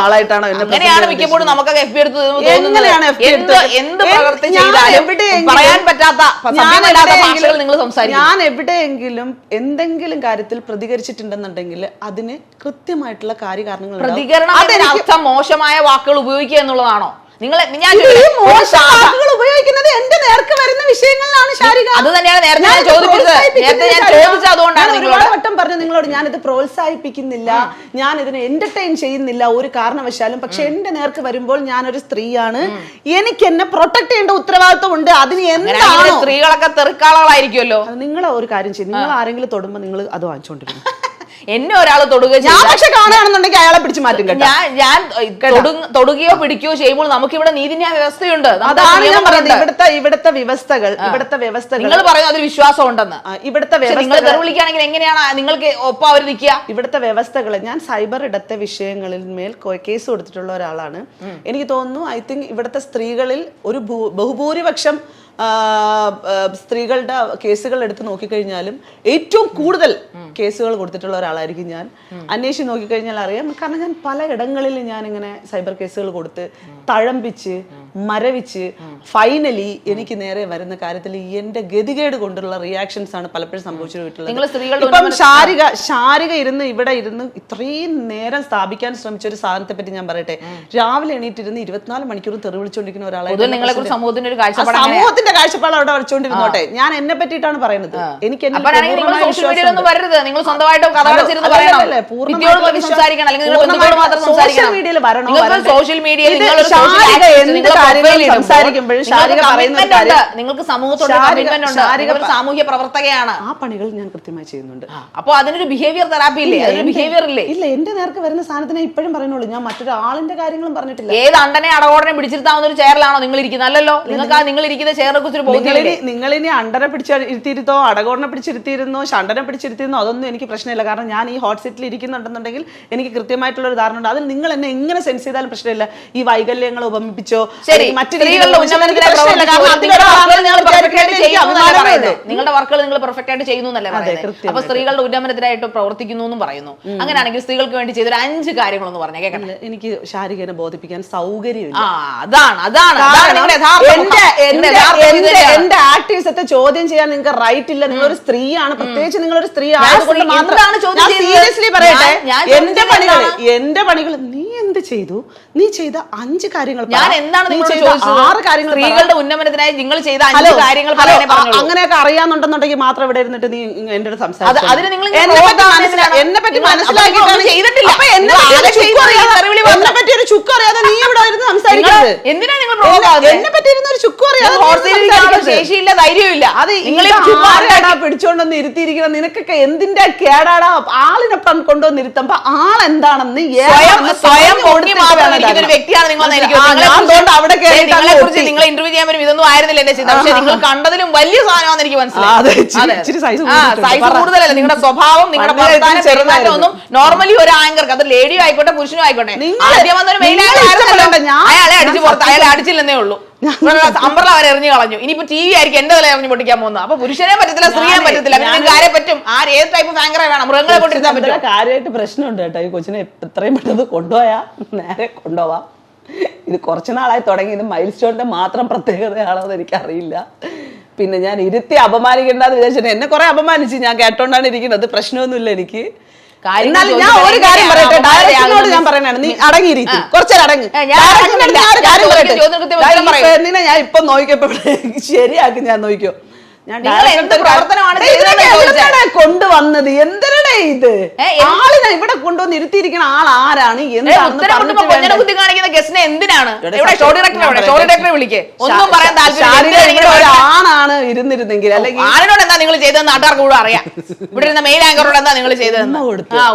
Speaker 1: ആളായിട്ടാണോ?
Speaker 2: അങ്ങനെയാണ് മിക്കപ്പോഴും നമുക്കൊക്കെ FB എടുത്ത് എന്ത് പ്രവൃത്തി ചെയ്താലും പറയാൻ പറ്റാത്ത ഭാഷകൾ നിങ്ങൾ സംസാരിക്കും.
Speaker 1: ഞാൻ എവിടെയെങ്കിലും എന്തെങ്കിലും കാര്യത്തിൽ പ്രതികരിച്ചിട്ടുണ്ടെന്നുണ്ടെങ്കിൽ അതിന് കൃത്യമായിട്ടുള്ള കാര്യകാരണങ്ങൾ.
Speaker 2: പ്രതികരണം മോശമായ വാക്കുകൾ ഉപയോഗിക്കുക എന്നുള്ളതാണോ?
Speaker 1: ഉപയോഗിക്കുന്നത് എന്റെ നേർക്ക് വരുന്ന വിഷയങ്ങളിലാണ് ശാരിക.
Speaker 2: അത് തന്നെയാണ് നേരത്തെ ഞാൻ ചോദിച്ചത്. അതുകൊണ്ടാണ്
Speaker 1: ഒരുപാട് വട്ടം പറഞ്ഞു നിങ്ങളോട്, ഞാനിത് പ്രോത്സാഹിപ്പിക്കുന്നില്ല, ഞാൻ ഇതിനെ എന്റർടൈൻ ചെയ്യുന്നില്ല ഒരു കാരണവശാലും. പക്ഷെ എന്റെ നേർക്ക് വരുമ്പോൾ ഞാനൊരു സ്ത്രീയാണ്, എനിക്ക് എന്നെ പ്രൊട്ടക്ട് ചെയ്യേണ്ട ഉത്തരവാദിത്വം ഉണ്ട്. അതിന് എന്താണ്
Speaker 2: സ്ത്രീകളൊക്കെ തെറിക്കാളായിരിക്കുമല്ലോ.
Speaker 1: നിങ്ങൾ ഒരു കാര്യം ചെയ്യും, നിങ്ങൾ ആരെങ്കിലും തൊടുമ്പോ നിങ്ങൾ അത് വാങ്ങിച്ചോണ്ടിരിക്കും.
Speaker 2: എന്നെ ഒരാൾ തൊടുക,
Speaker 1: കാണുകയാണെന്നുണ്ടെങ്കിൽ അയാളെ പിടിച്ചു മാറ്റും.
Speaker 2: ഞാൻ തൊടുകയോ പിടിക്കുകയോ ചെയ്യുമ്പോൾ നമുക്കിവിടെ നീതിന്യായ വ്യവസ്ഥയുണ്ട്.
Speaker 1: അതാണ് ഞാൻ പറയുന്നത്. ഇവിടുത്തെ വ്യവസ്ഥകൾ
Speaker 2: നിങ്ങൾ പറയുന്നത് അതിൽ വിശ്വാസം ഉണ്ടെന്ന്.
Speaker 1: ഇവിടുത്തെ
Speaker 2: നിങ്ങൾ തെറിവിളിക്കുകയാണെങ്കിൽ എങ്ങനെയാണ് നിങ്ങൾക്ക് ഒപ്പം അവർ നിൽക്കുക?
Speaker 1: ഇവിടുത്തെ വ്യവസ്ഥകൾ, ഞാൻ സൈബർ ഇടത്തെ വിഷയങ്ങളിൽ മേൽ കേസ് കൊടുത്തിട്ടുള്ള ഒരാളാണ്. എനിക്ക് തോന്നുന്നു, ഐ തിങ്ക് ഇവിടുത്തെ സ്ത്രീകളിൽ ഒരു ബഹുഭൂരിപക്ഷം സ്ത്രീകളുടെ കേസുകൾ എടുത്ത് നോക്കിക്കഴിഞ്ഞാലും ഏറ്റവും കൂടുതൽ കേസുകൾ കൊടുത്തിട്ടുള്ള ഒരാളായിരിക്കും ഞാൻ. അന്വേഷിച്ച് നോക്കിക്കഴിഞ്ഞാൽ അറിയാം. കാരണം ഞാൻ പലയിടങ്ങളിൽ ഞാൻ ഇങ്ങനെ സൈബർ കേസുകൾ കൊടുത്ത് തഴമ്പിച്ച് മരവിച്ച് ഫൈനലി എനിക്ക് നേരെ വരുന്ന കാര്യത്തിൽ എന്റെ ഗതികേട് കൊണ്ടുള്ള റിയാക്ഷൻസ് ആണ് പലപ്പോഴും സംഭവിച്ചിട്ടുള്ളത്. ഇപ്പം ശാരിക ഇരുന്ന് ഇവിടെ ഇരുന്ന് ഇത്രയും നേരം സ്ഥാപിക്കാൻ ശ്രമിച്ച ഒരു സാധനത്തെ പറ്റി ഞാൻ പറയട്ടെ. രാവിലെ എണീറ്റിരുന്ന് 24 മണിക്കൂറും തെറി വിളിച്ചുകൊണ്ടിരിക്കുന്ന ഒരാളാണ്. സമൂഹത്തിന്റെ കാഴ്ചപ്പാട് അവിടെ വരച്ചോണ്ടിരുന്നോട്ടെ. ഞാൻ എന്നെ പറ്റിയിട്ടാണ് പറയുന്നത്. എനിക്ക് സോഷ്യൽ മീഡിയയിൽ വരണോ?
Speaker 2: സോഷ്യൽ മീഡിയയിൽ നിങ്ങൾക്ക് സമൂഹത്തോട് സാമൂഹ്യ പ്രവർത്തകയാണ്.
Speaker 1: ആ പണികൾ ഞാൻ കൃത്യമായി ചെയ്യുന്നുണ്ട്.
Speaker 2: അപ്പൊ അതിനൊരു ബിഹേവിയർ തെറാപ്പി ഇല്ലേ? അതിനൊരു ബിഹേവിയർ ഇല്ലേ?
Speaker 1: ഇല്ല, എന്റെ നേർക്ക് വരുന്ന സാധനത്തിനെ ഇപ്പോഴും പറയുന്നുള്ളൂ. ഞാൻ മറ്റൊരാളിന്റെ കാര്യങ്ങളും പറഞ്ഞിട്ടില്ല.
Speaker 2: ഏത് അണ്ടനെ അടകോടനെ പിടിച്ചിരുത്താവുന്ന ഒരു ചെയറിലാണോ നിങ്ങൾ ഇരിക്കുന്നത്? അല്ലല്ലോ. നിങ്ങൾക്ക് നിങ്ങൾ ഇരിക്കുന്ന ചെയറിനെ കുറിച്ച്
Speaker 1: നിങ്ങളിനി അണ്ടനെ പിടിച്ചിരുത്തിയിരുത്തോ, അടകോടനെ പിടിച്ചിരുത്തിയിരുന്നോ, ഷണ്ടനെ പിടിച്ചിരുത്തിയിരുന്നോ, അതൊന്നും എനിക്ക് പ്രശ്നമില്ല. കാരണം ഞാൻ ഈ ഹോട്ട് സീറ്റിൽ ഇരിക്കുന്നുണ്ടെന്നുണ്ടെങ്കിൽ എനിക്ക് കൃത്യമായിട്ടുള്ള ഒരു ധാരണ ഉണ്ട്. അതിൽ നിങ്ങൾ എന്നെ എങ്ങനെ സെൻസ് ചെയ്താലും പ്രശ്നമില്ല. ഈ വൈകല്യങ്ങൾ ഉപമിപ്പിച്ചോ മറ്റു
Speaker 2: നിങ്ങളുടെ വർക്കുകൾ നിങ്ങൾ പെർഫെക്റ്റ് ആയിട്ട് ചെയ്യുന്നു എന്നല്ലേ പറയുന്നത്? അപ്പൊ സ്ത്രീകളുടെ ഉന്നമനത്തിനായിട്ട് പ്രവർത്തിക്കുന്നു എന്നും പറയുന്നു. അങ്ങനെയാണെങ്കിൽ സ്ത്രീകൾക്ക് വേണ്ടി ചെയ്തൊരു 5 കാര്യങ്ങളൊന്നും പറഞ്ഞേ കേൾക്കട്ടെ.
Speaker 1: എനിക്ക് ശാരികനെ ബോധിപ്പിക്കാൻ സൗകര്യമില്ല. എന്റെ ആക്ടിവിസത്തെ ചോദ്യം ചെയ്യാൻ നിങ്ങൾക്ക് റൈറ്റ് ഇല്ല. നിങ്ങളൊരു സ്ത്രീയാണ്, പ്രത്യേകിച്ച് നിങ്ങളൊരു സ്ത്രീ ആയതുകൊണ്ട് മാത്രമാണ് സീരിയസ്ലി പറയട്ടെ. എന്റെ പണികൾ നീ എന്ത് ചെയ്തു? നീ ചെയ്ത 5 കാര്യങ്ങൾ,
Speaker 2: ഞാൻ എന്താണ്
Speaker 1: 6 കാര്യങ്ങൾ,
Speaker 2: സ്ത്രീകളുടെ ഉന്നമനത്തിനായി നിങ്ങൾ ചെയ്ത 5 കാര്യങ്ങൾ
Speaker 1: അങ്ങനെയൊക്കെ അറിയാന്നുണ്ടെന്നുണ്ടെങ്കിൽ മാത്രം ഇവിടെ ഇരുന്നിട്ട് നീ എന്റെ അടുത്ത് സംസാരിച്ചു. എന്നെ പറ്റി എന്നെ പറ്റി ഒരു ചുക്കും അറിയാതെ നീ ഇവിടെ ഇരുന്ന് സംസാരിക്കുന്നത്
Speaker 2: എന്തിനാ? നിങ്ങൾ
Speaker 1: എന്നെ പറ്റി ഇരുന്ന ഒരു ചുക്കും അറിയാതെ
Speaker 2: ശേഷിയില്ല, ധൈര്യമില്ല.
Speaker 1: അത് പിടിച്ചോണ്ടൊന്ന് ഇരുത്തിയിരിക്കണം. നിനക്കൊക്കെ എന്തിന്റെ കേടാടാ? ആളിനൊപ്പം കൊണ്ടുവന്ന് ഇരുത്തുമ്പോ ആളെന്താണെന്ന്
Speaker 2: സ്വയം വ്യക്തിയാണ് നിങ്ങൾ. നിങ്ങളെ ഇന്റർവ്യൂ ചെയ്യാൻ വരും ഇതൊന്നും ആയിരുന്നില്ല എന്റെ ചിന്ത. പക്ഷെ നിങ്ങൾ കണ്ടതിലും വലിയ സാധനമാണെന്ന് എനിക്ക് മനസ്സിലായി. സൈസ് കൂടുതലല്ല, നിങ്ങളുടെ സ്വഭാവം, നിങ്ങളുടെ പ്രവർത്തനം, ചെറുതായിട്ടൊന്നും നോർമലി ഒരു ആങ്കർക്ക്, അത് ലേഡിയോ ആയിക്കോട്ടെ പുരുഷനോ ആയിക്കോട്ടെ, ആദ്യം വന്നൊരു മെയിൻ അയാളെ അടിച്ചു പുറത്ത്, അയാളെ അടിച്ചില്ലെന്നേ ഉള്ളൂ. അമ്പർല വരെ എറിഞ്ഞു കളഞ്ഞു. ഇനിയിപ്പോ TV ആയിരിക്കും എന്റെ തല എറിഞ്ഞു പൊട്ടിക്കാൻ പോകുന്നത്. അപ്പൊ പുരുഷനെ പറ്റത്തില്ല, സ്ത്രീയെ പറ്റത്തില്ല. നിങ്ങൾക്ക് ആരെ പറ്റും? ഏത് ടൈപ്പ് ആങ്കറെ വേണം? മൃഗങ്ങളെ കൊണ്ടിരുത്താൻ പറ്റും.
Speaker 1: കാര്യമായിട്ട് പ്രശ്നമുണ്ട് കേട്ടോ. ഈ കൊച്ചിനെ എത്രയും പെട്ടെന്ന് കൊണ്ടുപോയാ നേരെ കൊണ്ടുപോവാം. ഇത് കുറച്ചു നാളായി തുടങ്ങി. ഇത് മൈൽ സ്റ്റോണിന്റെ മാത്രം പ്രത്യേകതയാണോ എന്ന് എനിക്കറിയില്ല. പിന്നെ ഞാൻ ഇരുത്തി അപമാനിക്കേണ്ടെന്ന് വിചാരിച്ചിട്ട് എന്നെ കുറെ അപമാനിച്ച് ഞാൻ കേട്ടോണ്ടാണ് ഇരിക്കുന്നത്. പ്രശ്നമൊന്നുമില്ല എനിക്ക്. എന്നാലും ഞാൻ ഒരു കാര്യം പറയട്ടെ, ഡയറക്ടറിനോട് ഞാൻ പറയണതാണ്, നീ അടങ്ങിയിരിക്കും, കുറച്ചേരം അടങ്ങ്. പെണ്ണിനെ ഞാൻ ഇപ്പൊ നോക്കിയപ്പോ ശരിയാക്കും, ഞാൻ നോക്കിയോ, ഞാൻ കൊണ്ടുവന്നത് എന്തിനാ ഇത്? ആളിനെ ഇവിടെ കൊണ്ടുവന്ന് ഇരുത്തിയിരിക്കുന്ന ആൾ ആരാണ്? ആണാണ് ഇരുന്നിരുന്നെങ്കിൽ, അല്ലെങ്കിൽ
Speaker 2: ആളിനോട് എന്താ നിങ്ങൾ ചെയ്തതെന്ന് നാട്ടുകാർക്ക് കൂടെ അറിയാം. ഇവിടെ ഇരുന്ന മെയിൻ ആങ്കറോട് എന്താ നിങ്ങൾ ചെയ്തതെന്ന്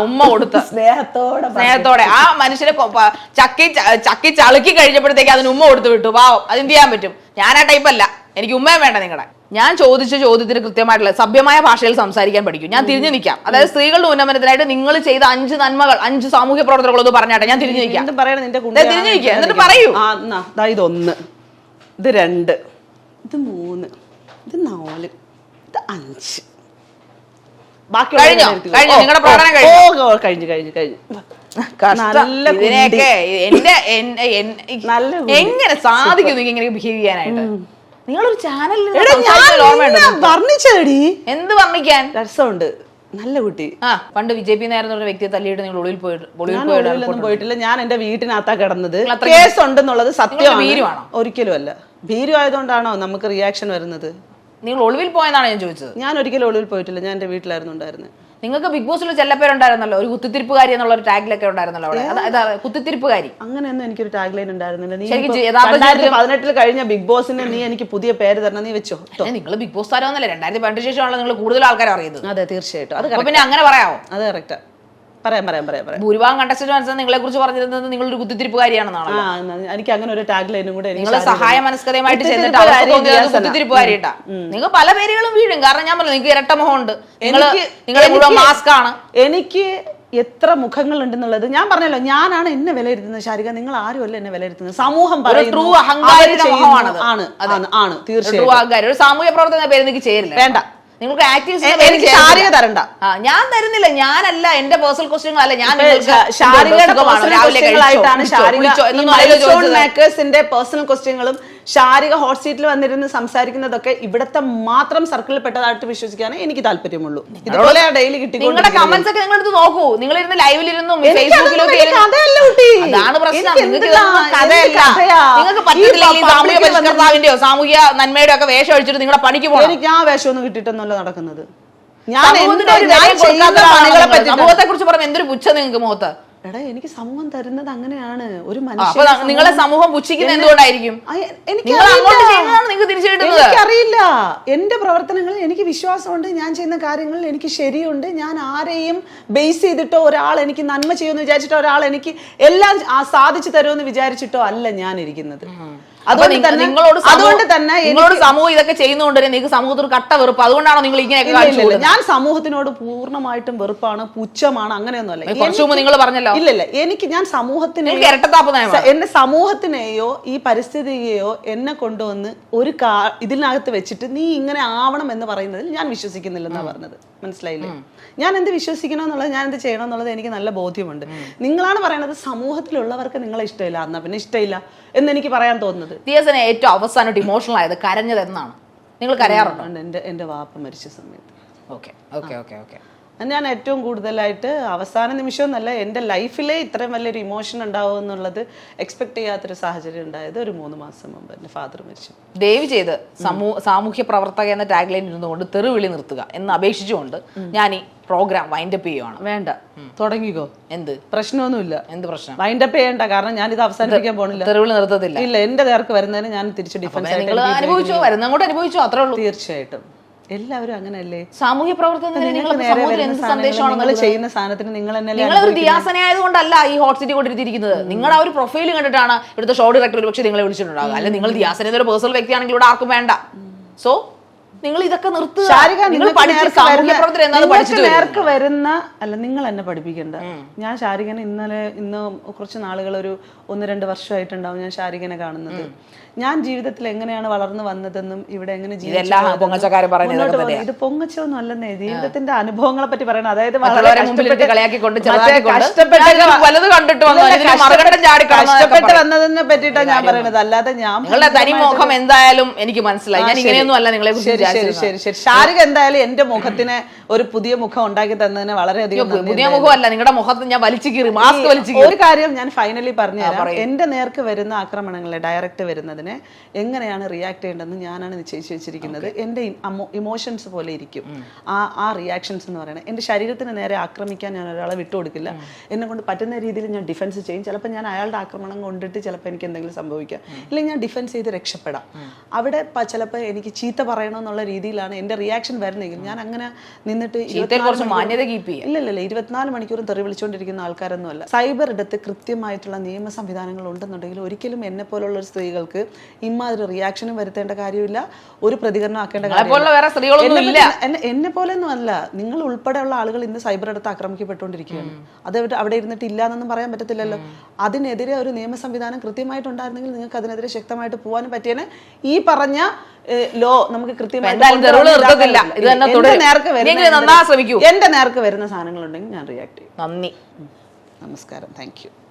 Speaker 2: ഉമ്മ കൊടുത്ത് സ്നേഹത്തോടെ ആ മനുഷ്യനെ ചക്കി ചളുക്കി കഴിഞ്ഞപ്പോഴത്തേക്ക് അതിന് ഉമ്മ കൊടുത്ത് വിട്ടു. പാവം, അതെന്ത് ചെയ്യാൻ പറ്റും? ഞാൻ ആ ടൈപ്പല്ല, എനിക്ക് ഉമ്മയും വേണ്ട നിങ്ങളെ. ഞാൻ ചോദിച്ച ചോദ്യത്തിന് കൃത്യമായിട്ടുള്ള സഭ്യമായ ഭാഷയിൽ സംസാരിക്കാൻ പഠിക്കും. ഞാൻ തിരിഞ്ഞു നിൽക്കാം. അതായത് സ്ത്രീകളുടെ ഉന്നമനത്തിനായിട്ട് നിങ്ങൾ ചെയ്ത 5 നന്മകൾ, 5 സാമൂഹ്യ പ്രവർത്തനങ്ങളൊന്ന് പറഞ്ഞാട്ടെ, ഞാൻ തിരിഞ്ഞു നിൽക്കാം. തിരിഞ്ഞു നിൽക്കുക, എന്നിട്ട് പറയൂ.
Speaker 1: ഇത് 1, ഇത് 2, ഇത് 3, ഇത് 4, ഇത് 5. ബാക്കി
Speaker 2: കഴിഞ്ഞോ? നിങ്ങളുടെ പ്രകടനം
Speaker 1: കഴിഞ്ഞു.
Speaker 2: എങ്ങനെ സാധിക്കും ഇങ്ങനെ ബിഹേവ് ചെയ്യാനായിട്ട്? നിങ്ങളൊരു ചാനലിൽ
Speaker 1: വർണ്ണിച്ചടി.
Speaker 2: എന്ത് വർണ്ണിക്കാൻ?
Speaker 1: രസമുണ്ട്, നല്ല കുട്ടി.
Speaker 2: പണ്ട് ബിജെപി നേരുന്ന വ്യക്തിയെ തല്ലിയിട്ട് നിങ്ങൾ ഒളിവിൽ
Speaker 1: പോയിട്ടില്ല. ഞാൻ എന്റെ വീട്ടിനകത്താ കിടന്നത്. കേസ് ഉണ്ടെന്നുള്ളത് സത്യമാണ്. ഒരിക്കലും അല്ല. ഭീരു ആയതുകൊണ്ടാണോ നമുക്ക് റിയാക്ഷൻ വരുന്നത്?
Speaker 2: നിങ്ങൾ ഒളിവിൽ പോയെന്നാണ് ഞാൻ ചോദിച്ചത്.
Speaker 1: ഞാൻ ഒരിക്കലും ഒളിവിൽ പോയിട്ടില്ല, ഞാൻ എന്റെ വീട്ടിലായിരുന്നു ഉണ്ടായിരുന്നത്.
Speaker 2: നിങ്ങൾക്ക് ബിഗ് ബോസിൽ ചെല്ലപ്പേരുണ്ടായിരുന്നല്ലോ, ഒരു കുത്തിത്തിരിപ്പുകാരി എന്നുള്ള ഒരു ടാഗ്ലൊക്കെ ഉണ്ടായിരുന്നല്ലോ അവിടെ. കുത്തിത്തിരിപ്പുകാരി
Speaker 1: അങ്ങനെയൊന്നും എനിക്കൊരു ടാഗ്ലൈൻ ഉണ്ടായിരുന്നില്ല. 2018 കഴിഞ്ഞ ബിഗ് ബോസിന് നീ എനിക്ക് പുതിയ പേര് തരണം, നീ വെച്ചോ.
Speaker 2: നിങ്ങൾ ബിഗ് ബോസ് താരമൊന്നുമല്ല, 2018 ശേഷമാണല്ലോ നിങ്ങൾ കൂടുതൽ ആൾക്കാർ അറിയുന്നത്.
Speaker 1: അതെ, തീർച്ചയായിട്ടും. അത്
Speaker 2: പിന്നെ അങ്ങനെ പറയാമോ?
Speaker 1: അത് കറക്റ്റാ. പറയാം.
Speaker 2: ഭൂരിഭാഗം കണ്ടസ്റ്റന്റ് നിങ്ങളെ കുറിച്ച് പറഞ്ഞിരുന്നത് നിങ്ങളൊരു കുത്തിത്തിരിപ്പുകാരിയാണെന്നാണ്.
Speaker 1: എനിക്ക് അങ്ങനെ ഒരു ടാഗ് ലൈനും കൂടെ.
Speaker 2: നിങ്ങൾ സഹായ മനസ്കരമായിട്ട് കുത്തിത്തിരിപ്പുകാരിട്ടാ. നിങ്ങൾ പല പേരുകളും വീഴും. കാരണം ഞാൻ പറഞ്ഞു, നിങ്ങൾക്ക് ഇരട്ട മുഖമുണ്ട്, നിങ്ങളെ മുഴുവൻ മാസ്ക് ആണ്.
Speaker 1: എനിക്ക് എത്ര മുഖങ്ങൾ ഉണ്ടെന്നുള്ളത് ഞാൻ പറഞ്ഞല്ലോ. ഞാനാണ് എന്നെ വിലയിരുത്തുന്നത് ശാരിക, നിങ്ങൾ ആരുമല്ല എന്നെ വിലയിരുത്തുന്നത്. സമൂഹം
Speaker 2: ട്രൂ അഹങ്കാരിയുടെ മുഖമാണ്.
Speaker 1: തീർച്ചയായും
Speaker 2: ഒരു സാമൂഹ്യ പ്രവർത്തന പേര് എനിക്ക് ചേരില്ല.
Speaker 1: വേണ്ട,
Speaker 2: നിങ്ങൾക്ക്
Speaker 1: എനിക്ക് ശാരിക തരണ്ട.
Speaker 2: ഞാൻ തരുന്നില്ല. ഞാനല്ല, എന്റെ പേഴ്സണൽ ക്വസ്റ്റ്യൻ അല്ല. ഞാൻ
Speaker 1: മേക്കേഴ്സിന്റെ പേഴ്സണൽ ക്വസ്റ്റ്യങ്ങളും ശാരിക ഹോട്ട് സീറ്റിൽ വന്നിരുന്ന് സംസാരിക്കുന്നതൊക്കെ ഇവിടത്തെ മാത്രം സർക്കിളിൽ പെട്ടതായിട്ട് വിശ്വസിക്കാനേ എനിക്ക് താല്പര്യമുള്ളൂ. ഇതുപോലെ ഡെയിലി കിട്ടി.
Speaker 2: നിങ്ങളുടെ കമന്റ്സ് ഒക്കെ നിങ്ങൾ എടുത്ത് നോക്കൂ. നിങ്ങൾ ഇരുന്ന് ലൈവിലിരുന്നും ഫേസ്ബുക്കിലും അതാണ് പ്രശ്നം. നിങ്ങൾക്ക് പറ്റിയിട്ടില്ലെങ്കിൽ സാമൂഹ്യ നന്മയുടെ ഒക്കെ വേഷം അടിച്ചിട്ട് നിങ്ങളുടെ പണിക്ക് പോകണം.
Speaker 1: എനിക്ക് ആ വേഷമൊന്നും കിട്ടിയിട്ടൊന്നല്ല നടക്കുന്നത്.
Speaker 2: സമൂഹത്തെ കുറിച്ച് പറഞ്ഞ എന്തൊരു പുച്ഛ നിങ്ങൾക്ക് മുഖത്ത്.
Speaker 1: എടാ, എനിക്ക് സമൂഹം തരുന്നത് അങ്ങനെയാണ്. ഒരു
Speaker 2: നിങ്ങളെ സമൂഹം പുച്ഛിക്കുന്നത് എന്തുകൊണ്ടായിരിക്കും?
Speaker 1: എനിക്കറിയില്ല. എന്റെ പ്രവർത്തനങ്ങളിൽ എനിക്ക് വിശ്വാസമുണ്ട്. ഞാൻ ചെയ്യുന്ന കാര്യങ്ങളിൽ എനിക്ക് ശരിയുണ്ട്. ഞാൻ ആരെയും ബേസ് ചെയ്തിട്ടോ ഒരാൾ എനിക്ക് നന്മ ചെയ്യുമെന്ന് വിചാരിച്ചിട്ടോ ഒരാൾ എനിക്ക് എല്ലാം സാധിച്ചു തരുമെന്ന് വിചാരിച്ചിട്ടോ അല്ല ഞാൻ ഇരിക്കുന്നത്.
Speaker 2: അതുകൊണ്ട് തന്നെ നിങ്ങളോട് സമൂഹം ഇതൊക്കെ ചെയ്യുന്നതുകൊണ്ട് തന്നെ നിങ്ങൾക്ക് സമൂഹത്തോട് കട്ട വെറുപ്പ്. അതുകൊണ്ടാണോ നിങ്ങൾ ഇങ്ങനെയൊക്കെ?
Speaker 1: ഞാൻ സമൂഹത്തിനോട് പൂർണ്ണമായിട്ടും വെറുപ്പാണ്, പുച്ഛമാണ്, അങ്ങനെയൊന്നുമല്ല.
Speaker 2: നിങ്ങൾ പറഞ്ഞല്ലോ.
Speaker 1: ഇല്ലല്ല, എനിക്ക് ഞാൻ എന്റെ സമൂഹത്തിനെയോ ഈ പരിസ്ഥിതിയെയോ എന്നെ കൊണ്ടുവന്ന് ഒരു ഇതിനകത്ത് വെച്ചിട്ട് നീ ഇങ്ങനെ ആവണം എന്ന് പറയുന്നതിൽ ഞാൻ വിശ്വസിക്കുന്നില്ലെന്നാ പറഞ്ഞത്. മനസ്സിലായില്ലേ? ഞാൻ എന്ത് വിശ്വസിക്കണമെന്നുള്ളത്, ഞാൻ എന്ത് ചെയ്യണമെന്നുള്ളത് എനിക്ക് നല്ല ബോധ്യമുണ്ട്. നിങ്ങളാണ് പറയുന്നത് സമൂഹത്തിലുള്ളവർക്ക് നിങ്ങളെ ഇഷ്ടമില്ല, എന്നാ പിന്നെ ഇഷ്ടമില്ല എന്ന് എനിക്ക് പറയാൻ തോന്നുന്നത്.
Speaker 2: ദിയസിനെ ഏറ്റവും അവസാനമായിട്ട് ഇമോഷണൽ ആയത് കരഞ്ഞത് എന്നാണ്? നിങ്ങൾ കരയാറുണ്ടോ?
Speaker 1: എന്റെ വാപ്പ മരിച്ച സമയത്ത്.
Speaker 2: ഓക്കെ.
Speaker 1: ഞാൻ ഏറ്റവും കൂടുതലായിട്ട് അവസാന നിമിഷം എന്നല്ല, എൻ്റെ ലൈഫിലെ ഇത്രയും വലിയൊരു ഇമോഷൻ ഉണ്ടാവും എന്നുള്ളത് എക്സ്പെക്ട് ചെയ്യാത്തൊരു സാഹചര്യം ഉണ്ടായത് ഒരു 3 മാസം മുമ്പ് എൻ്റെ ഫാദർ മരിച്ചു.
Speaker 2: ദയവ് ചെയ്ത് സാമൂഹ്യ പ്രവർത്തക എന്ന ടാഗ് ലൈൻ ഇരുന്നുകൊണ്ട് തെറിവിളി നിർത്തുക എന്ന് അപേക്ഷിച്ചുകൊണ്ട് ഞാൻ ഈ പ്രോഗ്രാം വൈൻഡപ്പ് ചെയ്യുവാണ്.
Speaker 1: വേണ്ട, തുടങ്ങിക്കോ.
Speaker 2: എന്ത്
Speaker 1: പ്രശ്നമൊന്നുമില്ല.
Speaker 2: എന്ത് പ്രശ്നം?
Speaker 1: വൈൻഡപ്പ് ചെയ്യണ്ട. കാരണം ഞാൻ ഇത് അവസാനിപ്പിക്കാൻ പോണില്ല.
Speaker 2: തെറിവിളി നിർത്തത്തില്ല.
Speaker 1: ഇല്ല, എന്റെ നേർക്ക് വരുന്നതിന് ഞാൻ തിരിച്ച് ഡിഫൻസ്
Speaker 2: അനുഭവിച്ചോ, വരുന്നങ്ങോട്ട് അനുഭവിച്ചോ, അത്രേ ഉള്ളൂ.
Speaker 1: തീർച്ചയായിട്ടും എല്ലാവരും അങ്ങനെയല്ലേ.
Speaker 2: സാമൂഹ്യ പ്രവർത്തനം
Speaker 1: ചെയ്യുന്ന സാധനത്തിന് നിങ്ങൾ
Speaker 2: ഒരു ദിയാസനയായതുകൊണ്ടല്ല ഈ ഹോട്ട് സീറ്റ് കൊണ്ടിരുത്തിയിരിക്കുന്നത്. നിങ്ങളുടെ ആ ഒരു പ്രൊഫൈൽ കണ്ടിട്ടാണ് ഇവിടുത്തെ ഷോ ഡയറക്ടർ ഒരു പക്ഷേ നിങ്ങളെ വിളിച്ചിട്ടുണ്ടാകുക. അല്ലെ നിങ്ങൾ ദിയാസന ഒരു പേഴ്സണൽ വ്യക്തിയാണെങ്കിൽ ഇവിടെ ആർക്കും വേണ്ട. സോ നിങ്ങൾ ഇതൊക്കെ നിർത്തുക.
Speaker 1: നേർക്ക് വരുന്ന അല്ല, നിങ്ങൾ എന്നെ പഠിപ്പിക്കണ്ട. ഞാൻ ശാരികനെ ഇന്ന് കുറച്ച് നാളുകൾ, ഒരു 1-2 വർഷമായിട്ടുണ്ടാവും ഞാൻ ശാരികനെ കാണുന്നത്. ഞാൻ ജീവിതത്തിൽ എങ്ങനെയാണ് വളർന്നു വന്നതെന്നും ഇവിടെ എങ്ങനെ ഇത് പൊങ്ങച്ചൊന്നും അല്ലെന്നേ, ജീവിതത്തിന്റെ അനുഭവങ്ങളെ പറ്റി പറയണം. അതായത് കഷ്ടപ്പെട്ട് വന്നതിനെ പറ്റിയിട്ടാണ് ഞാൻ പറയുന്നത്. അല്ലാതെ ഞാൻ
Speaker 2: തനിമുഖം എന്തായാലും എനിക്ക് മനസ്സിലായി. ഞാൻ ഇങ്ങനെയൊന്നും അല്ല നിങ്ങളെ കുറിച്ച് വിചാരിച്ചിരുന്നത്.
Speaker 1: ഷാരിക എന്തായാലും എന്റെ മുഖത്തിന് ഒരു പുതിയ മുഖം ഉണ്ടാക്കി തന്നതിന് വളരെയധികം നന്ദി.
Speaker 2: പുതിയ മുഖമല്ല, നിങ്ങളുടെ മുഖത്ത് ഞാൻ വലിച്ചു കീറി, മാസ്ക് വലിച്ചു കീറി.
Speaker 1: ഒരു കാര്യം ഞാൻ ഫൈനലി പറഞ്ഞുതരാം. എന്റെ നേർക്ക് വരുന്ന ആക്രമണങ്ങളെ ഡയറക്റ്റ് വരുന്നതിനെ എങ്ങനെയാണ് റിയാക്ട് ചെയ്യേണ്ടതെന്ന് ഞാനാണ് നിശ്ചയിച്ചു വെച്ചിരിക്കുന്നത്. എന്റെ ഇമോഷൻസ് പോലെ ഇരിക്കും ആ റിയാക്ഷൻസ് എന്ന് പറയുന്നത്. എന്റെ ശരീരത്തിന് നേരെ ആക്രമിക്കാൻ ഞാൻ ഒരാളെ വിട്ടുകൊടുക്കില്ല. എന്നെ കൊണ്ട് പറ്റുന്ന രീതിയിൽ ഞാൻ ഡിഫൻസ് ചെയ്യും. ചിലപ്പോൾ ഞാൻ അയാളുടെ ആക്രമണം കൊണ്ടിട്ട് ചിലപ്പോൾ എനിക്ക് എന്തെങ്കിലും സംഭവിക്കാം, ഇല്ലെങ്കിൽ ഞാൻ ഡിഫൻസ് ചെയ്ത് രക്ഷപ്പെടാം. അവിടെ ചിലപ്പോൾ എനിക്ക് ചീത്ത പറയണമെന്നുള്ള രീതിയിലാണ് എന്റെ റിയാക്ഷൻ വരുന്നെങ്കിൽ ഞാൻ അങ്ങനെ നിന്നിട്ട് ഇല്ല 24 മണിക്കൂറും തെറി വിളിച്ചുകൊണ്ടിരിക്കുന്ന ആൾക്കാരൊന്നും അല്ല. സൈബർ ഇടത്ത് കൃത്യമായിട്ടുള്ള നിയമ സംവിധാനങ്ങൾ ഉണ്ടെന്നുണ്ടെങ്കിൽ ഒരിക്കലും എന്നെ പോലുള്ള ഒരു സ്ത്രീകൾക്ക് ഇമാതിരി റിയാക്ഷനും വരുത്തേണ്ട കാര്യമില്ല, ഒരു പ്രതികരണം ആക്കേണ്ട കാര്യമില്ല. എന്നെ പോലെയൊന്നും അല്ല, നിങ്ങൾ ഉൾപ്പെടെയുള്ള ആളുകൾ ഇന്ന് സൈബർ ഇടത്ത് ആക്രമിക്കപ്പെട്ടുകൊണ്ടിരിക്കുകയാണ്. അത് അവിടെ ഇരുന്നിട്ട് ഇല്ല എന്നൊന്നും പറയാൻ പറ്റത്തില്ലല്ലോ. അതിനെതിരെ ഒരു നിയമ സംവിധാനം കൃത്യമായിട്ടുണ്ടായിരുന്നെങ്കിൽ നിങ്ങൾക്ക് അതിനെതിരെ ശക്തമായിട്ട് പോകാനും പറ്റിയേനെ. ഈ പറഞ്ഞ ലോ നമുക്ക് കൃത്യമായിട്ട് എന്റെ നേർക്ക് വരുന്ന സാധനങ്ങളുണ്ടെങ്കിൽ ഞാൻ റിയാക്ട് ചെയ്യും.
Speaker 2: നന്ദി,
Speaker 1: നമസ്കാരം, താങ്ക് യു.